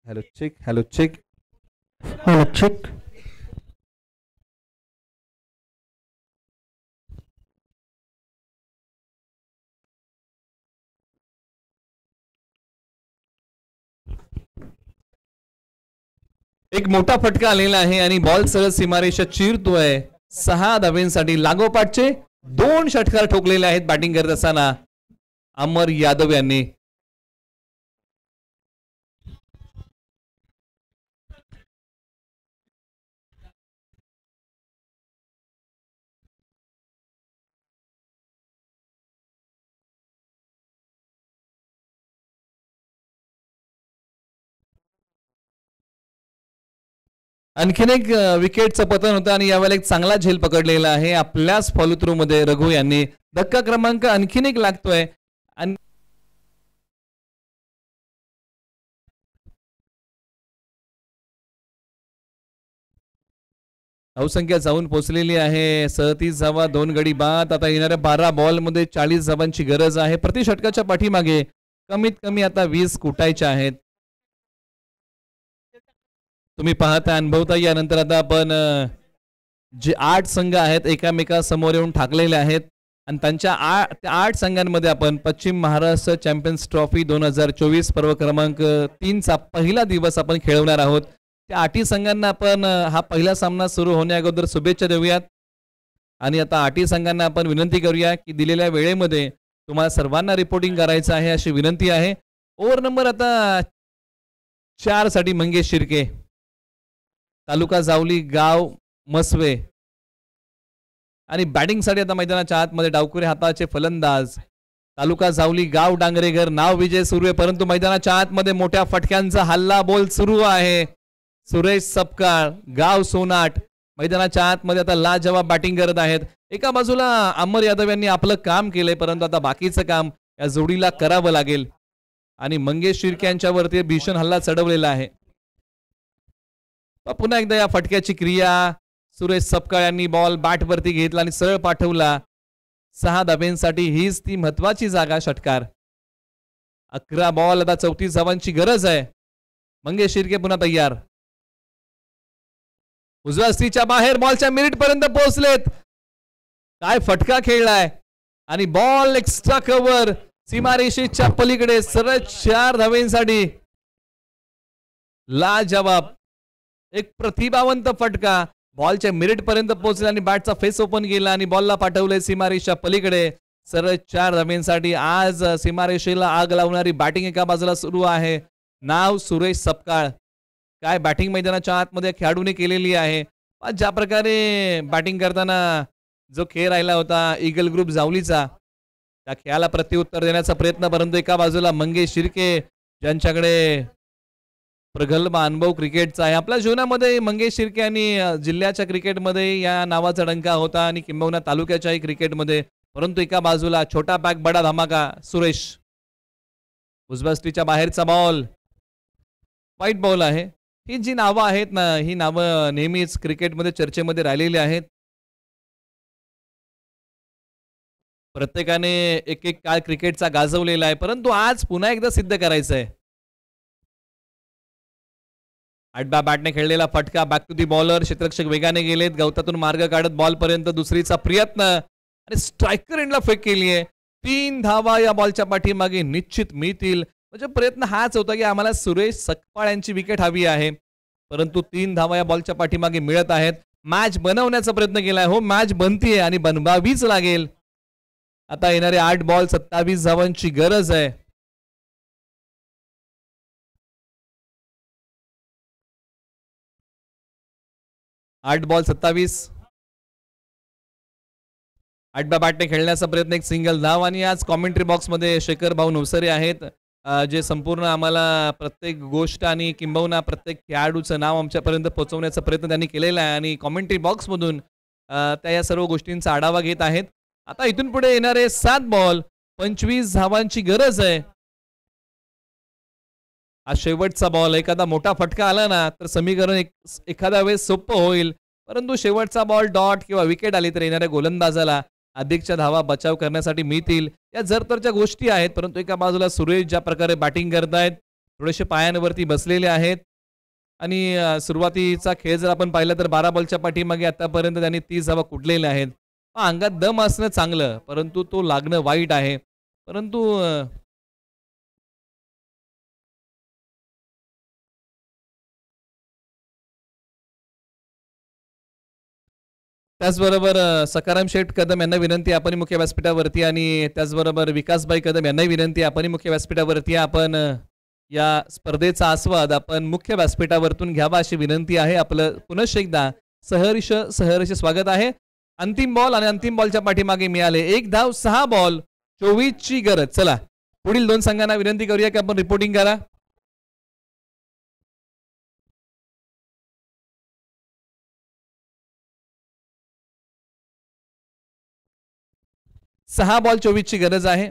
Hello check, hello check, hello check. एक मोठा फटका आलेला आहे आणि बॉल सरळ सीमारेषा चिरतोय. 6 धावेंसाठी लागोपाठचे 2 षटकार ठोकलेले आहेत बॅटिंग करत असताना अमर यादव यांनी. आणखीन एक विकेटचं पतन होतं आणि यावेळेला एक चांगला झेल पकडलेला आहे आपल्याच फॉलो थ्रू मध्ये रघु यांनी. धक्का क्रमांक आणखीन एक लागतोय आणि धावसंख्या जाऊन पोहोचलेली आहे 37 धावा, 2 गडी बाद. आता येणाऱ्या 12 बॉल मध्ये 40 धावांची गरज आहे. प्रति षटकाच्या पाठीमागे कमीत कमी आता 20 कुटायच्या आहेत. तुम्ही पाहता अनुभवता. यानंतर आता आपण जे 8 संघ आहेत एकामेका समोर येऊन ठाकलेले आहेत आणि त्यांच्या 8 संघांमध्ये आपण पश्चिम महाराष्ट्र चॅम्पियन्स ट्रॉफी 2024 पर्व क्रमांक 3चा पहिला दिवस आपण खेळवणार आहोत. त्या 8 संघांना आपण हा पहिला सामना सुरू होण्या अगोदर शुभेच्छा देऊयात आणि आता 8 संघांना आपण विनंती करूया की दिलेल्या वेळेमध्ये तुम्हाला सर्वांना रिपोर्टिंग करायचं आहे अशी विनंती आहे. ओव्हर नंबर आता 4 साठी मंगेश शिर्के, तालुका जावली गाव मसवे. आणि बॅटिंगसाठी आता मैदानाच्या आतमध्ये डावखुरे हाताचे फलंदाज, तालुका जावली गाव डांगरेगर, नाव विजय सुरू आहे, परंतु मैदानाच्या आतमध्ये मोठ्या फटक्यांचा हल्ला बोल सुरू आहे. सुरेश सपकाळ गाव सोनाट मैदानाच्या आतमध्ये आता लाजवाब बॅटिंग करत आहेत. एका बाजूला अमर यादव यांनी आपलं काम केलंय, परंतु आता बाकीचं काम या जोडीला करावं लागेल. आणि मंगेश शिर्के यांच्यावरती भीषण हल्ला चढवलेला आहे. पुन्हा एकदा या फटक्याची क्रिया. सुरेश सपकाळ यांनी बॉल बॅटवरती घेतला आणि सरळ पाठवला. 6 धाब्यांसाठी हीच ती महत्वाची जागा. षटकार. 11 बॉल, आता 34 धावांची गरज आहे. मंगेश शिर्के पुन्हा तयार. उजव्या स्त्रीच्या बाहेर बॉलच्या मिनिट पर्यंत पोहोचलेत. काय फटका खेळलाय आणि बॉल एक्स्ट्रा कव्हर सीमारेषेच्या पलीकडे सरळ 4 धाब्यांसाठी. लाजवाब एक प्रतिभावंत फटका. बॉलच्या मिनिट पर्यंत पोहोचला आणि बॅटचा फेस ओपन केला आणि बॉलला पाठवले सीमारेषेच्या पलीकडे सरळ 4 धाब्यांसाठी. आज सीमारेषेला आग लावणारी बॅटिंग एका बाजूला सुरू आहे. नाव सुरेश सपकाळ. काय बॅटिंग मैदानाच्या आतमध्ये खेळाडूने केलेली आहे. ज्या प्रकारे बॅटिंग करताना जो खेळ राहिला होता ईगल ग्रुप जावलीचा, त्या खेळाला प्रत्युत्तर देण्याचा प्रयत्न, परंतु एका बाजूला मंगेश शिर्के ज्यांच्याकडे प्रगल्भ अनुभव क्रिकेटचा आहे. आपल्या जीवनामध्ये मंगेश शिर्के आणि जिल्ह्याच्या क्रिकेटमध्ये या नावाचा डंका होता आणि किंबहुना तालुक्याच्याही क्रिकेटमध्ये, परंतु एका बाजूला छोटा पॅक बडा धमाका सुरेश. उजव्या स्टीच्या बाहेरचा बॉल व्हाईट बॉल आहे. ही जी नावं आहेत ना, ही नावं नेहमीच क्रिकेटमध्ये चर्चेमध्ये राहिलेली आहेत. प्रत्येकाने एक एक काळ क्रिकेटचा गाजवलेला आहे, परंतु आज पुन्हा एकदा सिद्ध करायचं आहे. आडबा बॅटने खेळलेला फटका, बॅक टू दी बॉलर. क्षेत्ररक्षक वेगाने गेलेत, गवतातून मार्ग काढत बॉल पर्यंत. दुसरीचा प्रयत्न आणि स्ट्रायकर एंडला फेक केली आहे. 3 धावा या बॉलच्या पाठीमागे निश्चित मिळतील. म्हणजे प्रयत्न हाच होता की आम्हाला सुरेश सकपाळ यांची विकेट हवी आहे, परंतु 3 धावा या बॉलच्या पाठीमागे मिळत आहेत. मॅच बनवण्याचा प्रयत्न केलाय. हो, मॅच बनतीये आणि बनवावीच लागेल. आता येणारे 8 बॉल 27 धावांची गरज आहे. आठ बॉल 27. आडबा बॅटने खेळण्याचा प्रयत्न, एक सिंगल धाव. आणि आज कॉमेंट्री बॉक्समध्ये शेखर भाऊ नवसरे आहेत, जे संपूर्ण आम्हाला प्रत्येक गोष्ट आणि किंबहुना प्रत्येक खेळाडूचं नाव आमच्यापर्यंत पोहोचवण्याचा प्रयत्न त्यांनी केलेला आहे आणि कॉमेंट्री बॉक्समधून त्या या सर्व गोष्टींचा आढावा घेत आहेत. आता इथून पुढे येणारे 7 बॉल 25 धावांची गरज आहे. हा शेवटचा बॉल. एखादा मोठा फटका आला ना तर समीकरण एखाद्या वेळेस सोपं होईल, परंतु शेवटचा बॉल डॉट किंवा विकेट आली तर येणाऱ्या गोलंदाजाला अधिकच्या धावा बचाव करण्यासाठी मिळतील. या जरतरच्या गोष्टी आहेत, परंतु एका बाजूला सुरेश ज्या प्रकारे बॅटिंग करतायत, थोडेसे पायांवरती बसलेले आहेत. आणि सुरुवातीचा खेळ जर आपण पाहिला तर 12 बॉलच्या पाठीमागे आतापर्यंत त्यांनी 30 धावा कुठलेल्या आहेत. अंगात दम असणं चांगलं, परंतु तो लागणं वाईट आहे. परंतु त्याचबरोबर सकाराम शेठ कदम यांना विनंती आपण मुख्य व्यासपीठावरती, आणि त्याचबरोबर विकासभाई कदम यांनाही विनंती आपण मुख्य व्यासपीठावरती. आपण या स्पर्धेचा आस्वाद आपण मुख्य व्यासपीठावरतून घ्यावा अशी विनंती आहे. आपलं पुनश्च एकदा सहर्ष स्वागत आहे. अंतिम बॉल आणि अंतिम बॉलच्या पाठीमागे मिळाले 1 धाव. 6 बॉल 24 ची गरज. चला पुढील 2 संघांना विनंती करूया की आपण रिपोर्टिंग करा. सहा बॉल 24 ची गरज आहे.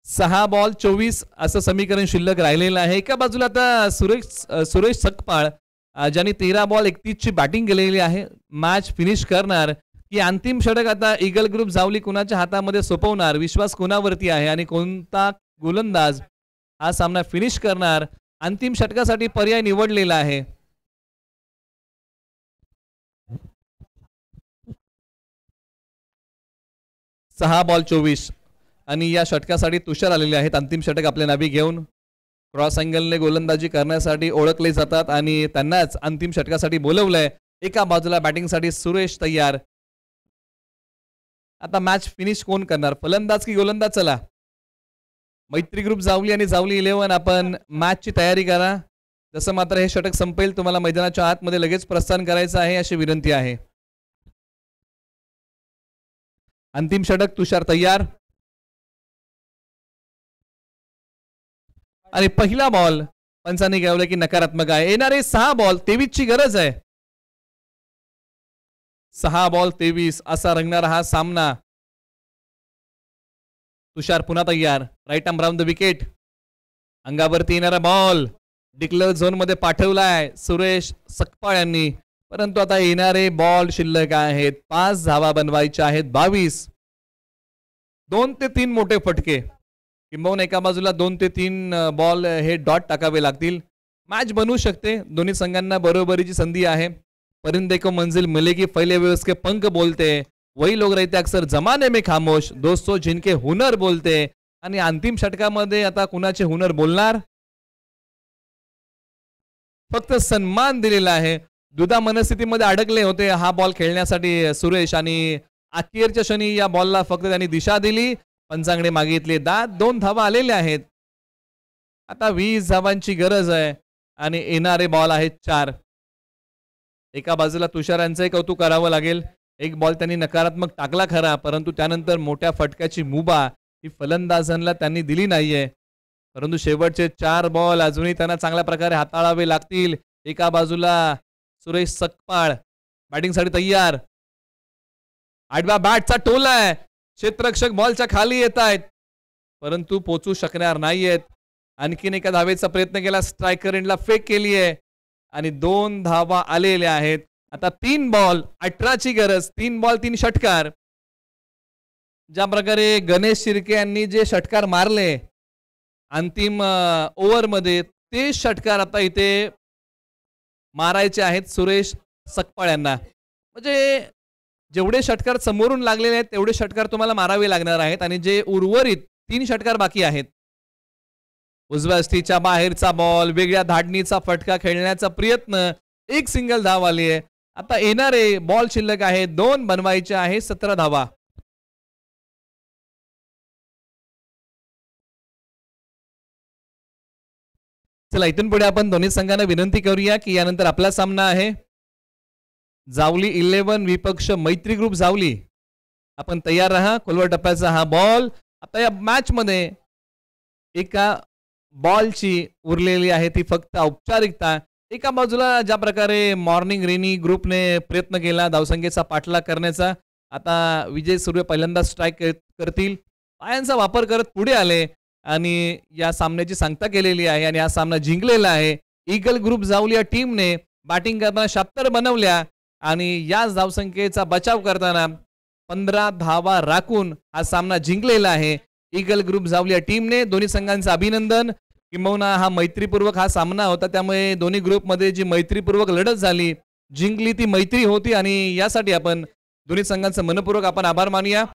6 बॉल 24 असं समीकरण शिल्लक राहिलेलं आहे. एका बाजूला आता सुरेश सकपाळ ज्यांनी 13 बॉल 31 ची बॅटिंग केलेली आहे, मॅच फिनिश करणार की अंतिम षटक आता ईगल ग्रुप जावली कुणाच्या हातामध्ये सोपवणार, विश्वास कोणावरती आहे आणि कोणता गोलंदाज हा सामना फिनिश करणार, अंतिम षटकासाठी पर्याय निवडलेला आहे. सहा बॉल 24 आणि या षटकासाठी तुषार आलेले आहेत. अंतिम षटक आपल्या नावी घेऊन क्रॉस अँगलने गोलंदाजी करण्यासाठी ओळखले जातात आणि त्यांनाच अंतिम षटकासाठी बोलवलंय. एका बाजूला बॅटिंगसाठी सुरेश तयार आता मॅच फिनिश कोण करणार, फलंदाज की गोलंदाज? चला मैत्री ग्रुप जावली आणि जावली 11 आपण मॅचची तयारी करा. जसं मात्र हे षटक संपेल तुम्हाला मैदानाच्या आतमध्ये लगेच प्रस्थान करायचं आहे अशी विनंती आहे. अंतिम षटक. तुषार तयार आणि पहिला बॉल पंचांनी गावलं की नकारात्मक आहे. येणारे 6 बॉल 23 ची गरज आहे. 6 बॉल 23 असा रंगणारा हा सामना. तुषार पुन्हा तयार. Right arm round the wicket. अंगावरती येणारा बॉल डिक्लेअर झोन मध्ये पाठवलाय सुरेश सकपाळ यांनी, परंतु आता येणारे बॉल शिल्लक आहेत. 5 धावा बनवायच्या आहेत. 22. 2 ते 3 मोठे फटके, किंबहुना एका बाजूला 2 ते 3 बॉल हे डॉट टाकावे लागतील. मॅच बनवू शकते. दोन्ही संघांना बरोबरीची संधी आहे. परिंदे को मंजिल मिलेगी पहले वे उसके पंख बोलते, वही लोग रहते अक्सर जमाने में खामोश, दोस्तों जिनके हुनर बोलते. आणि अंतिम षटकामध्ये आता कुणाचे हुनर बोलणार? फक्त सन्मान दिलेला आहे. दुधा मनस्थितीमध्ये अडकले होते हा बॉल खेळण्यासाठी सुरेश, आणि अखेरच्या क्षणी या बॉलला फक्त त्यांनी दिशा दिली. पंचांकडे मागितले दाद. 2 धावा आलेल्या आहेत. आता 20 धावांची गरज आहे आणि येणारे बॉल आहेत 4. एका बाजूला तुषार यांचंही कौतुक करावं लागेल. एक बॉल त्यांनी नकारात्मक टाकला खरा, परंतु त्यानंतर मोठ्या फटक्याची मुभा ही फलंदाजांना त्यांनी दिली नाहीये. परंतु शेवटचे 4 बॉल अजूनही त्यांना चांगल्या प्रकारे हाताळावे लागतील. एका बाजूला सुरेश सकपाळ बॅटिंगसाठी तयार. आडव्या बॅटचा टोल आहे. क्षेत्ररक्षक बॉलच्या खाली येत आहेत, परंतु पोचू शकणार नाहीयेत. आणखीन एका धावेचा प्रयत्न केला. स्ट्रायकर एंडला फेक केली आहे आणि 2 धावा आलेल्या आहेत. आता 3 बॉल 18 ची गरज. 3 बॉल 3 षटकार. ज्या प्रकारे गणेश शिर्के यांनी जे षटकार मारले अंतिम ओव्हरमध्ये, ते षटकार आता इथे मारायचे आहेत सुरेश सकपाळ यांना. म्हणजे जेवढे षटकार समोरून लागलेले आहेत तेवढे षटकार तुम्हाला मारावे लागणार आहेत, आणि जे उर्वरित 3 षटकार बाकी आहेत. उजव्या अस्थीच्या बाहेरचा बॉल, वेगळ्या धाडणीचा फटका खेळण्याचा प्रयत्न, 1 सिंगल धाव आली आहे. आता येणारे बॉल शिल्लक आहे 2 बनवायचे आहे. 17 धावा. चला इथून पुढे आपण दोन्ही संघांना विनंती करूया की यानंतर आपला सामना आहे जावली 11 विपक्ष मैत्री ग्रुप जावली. आपण तयार राहा. खोलवर टप्प्याचा हा बॉल. आता या मॅच मध्ये एका बॉलची उरलेली आहे ती फक्त औपचारिकता. एका बाजूला ज्या प्रकारे मॉर्निंग रेनी ग्रुपने प्रयत्न केला धावसंख्येचा पाठलाग करण्याचा, आता विजय सूर्य पहिल्यांदा स्ट्राईक करतील. पायांचा वापर करत पुढे आले आणि या सामन्याची सांगता केलेली आहे आणि हा सामना जिंकलेला आहे. ईगल ग्रुप जावली या टीमने बॅटिंग करताना 76 बनवल्या आणि याच धावसंख्येचा बचाव करताना 15 धावा राखून हा सामना जिंकलेला आहे ईगल ग्रुप जावली या टीमने. दोन्ही संघांचं अभिनंदन. किंबहुना हा मैत्रीपूर्वक हा सामना होता, त्यामुळे दोन्ही ग्रुपमध्ये जी मैत्रीपूर्वक लढत झाली, जिंकली ती मैत्री होती, आणि यासाठी आपण दोन्ही संघांचं मनपूर्वक आपण आभार मानूया.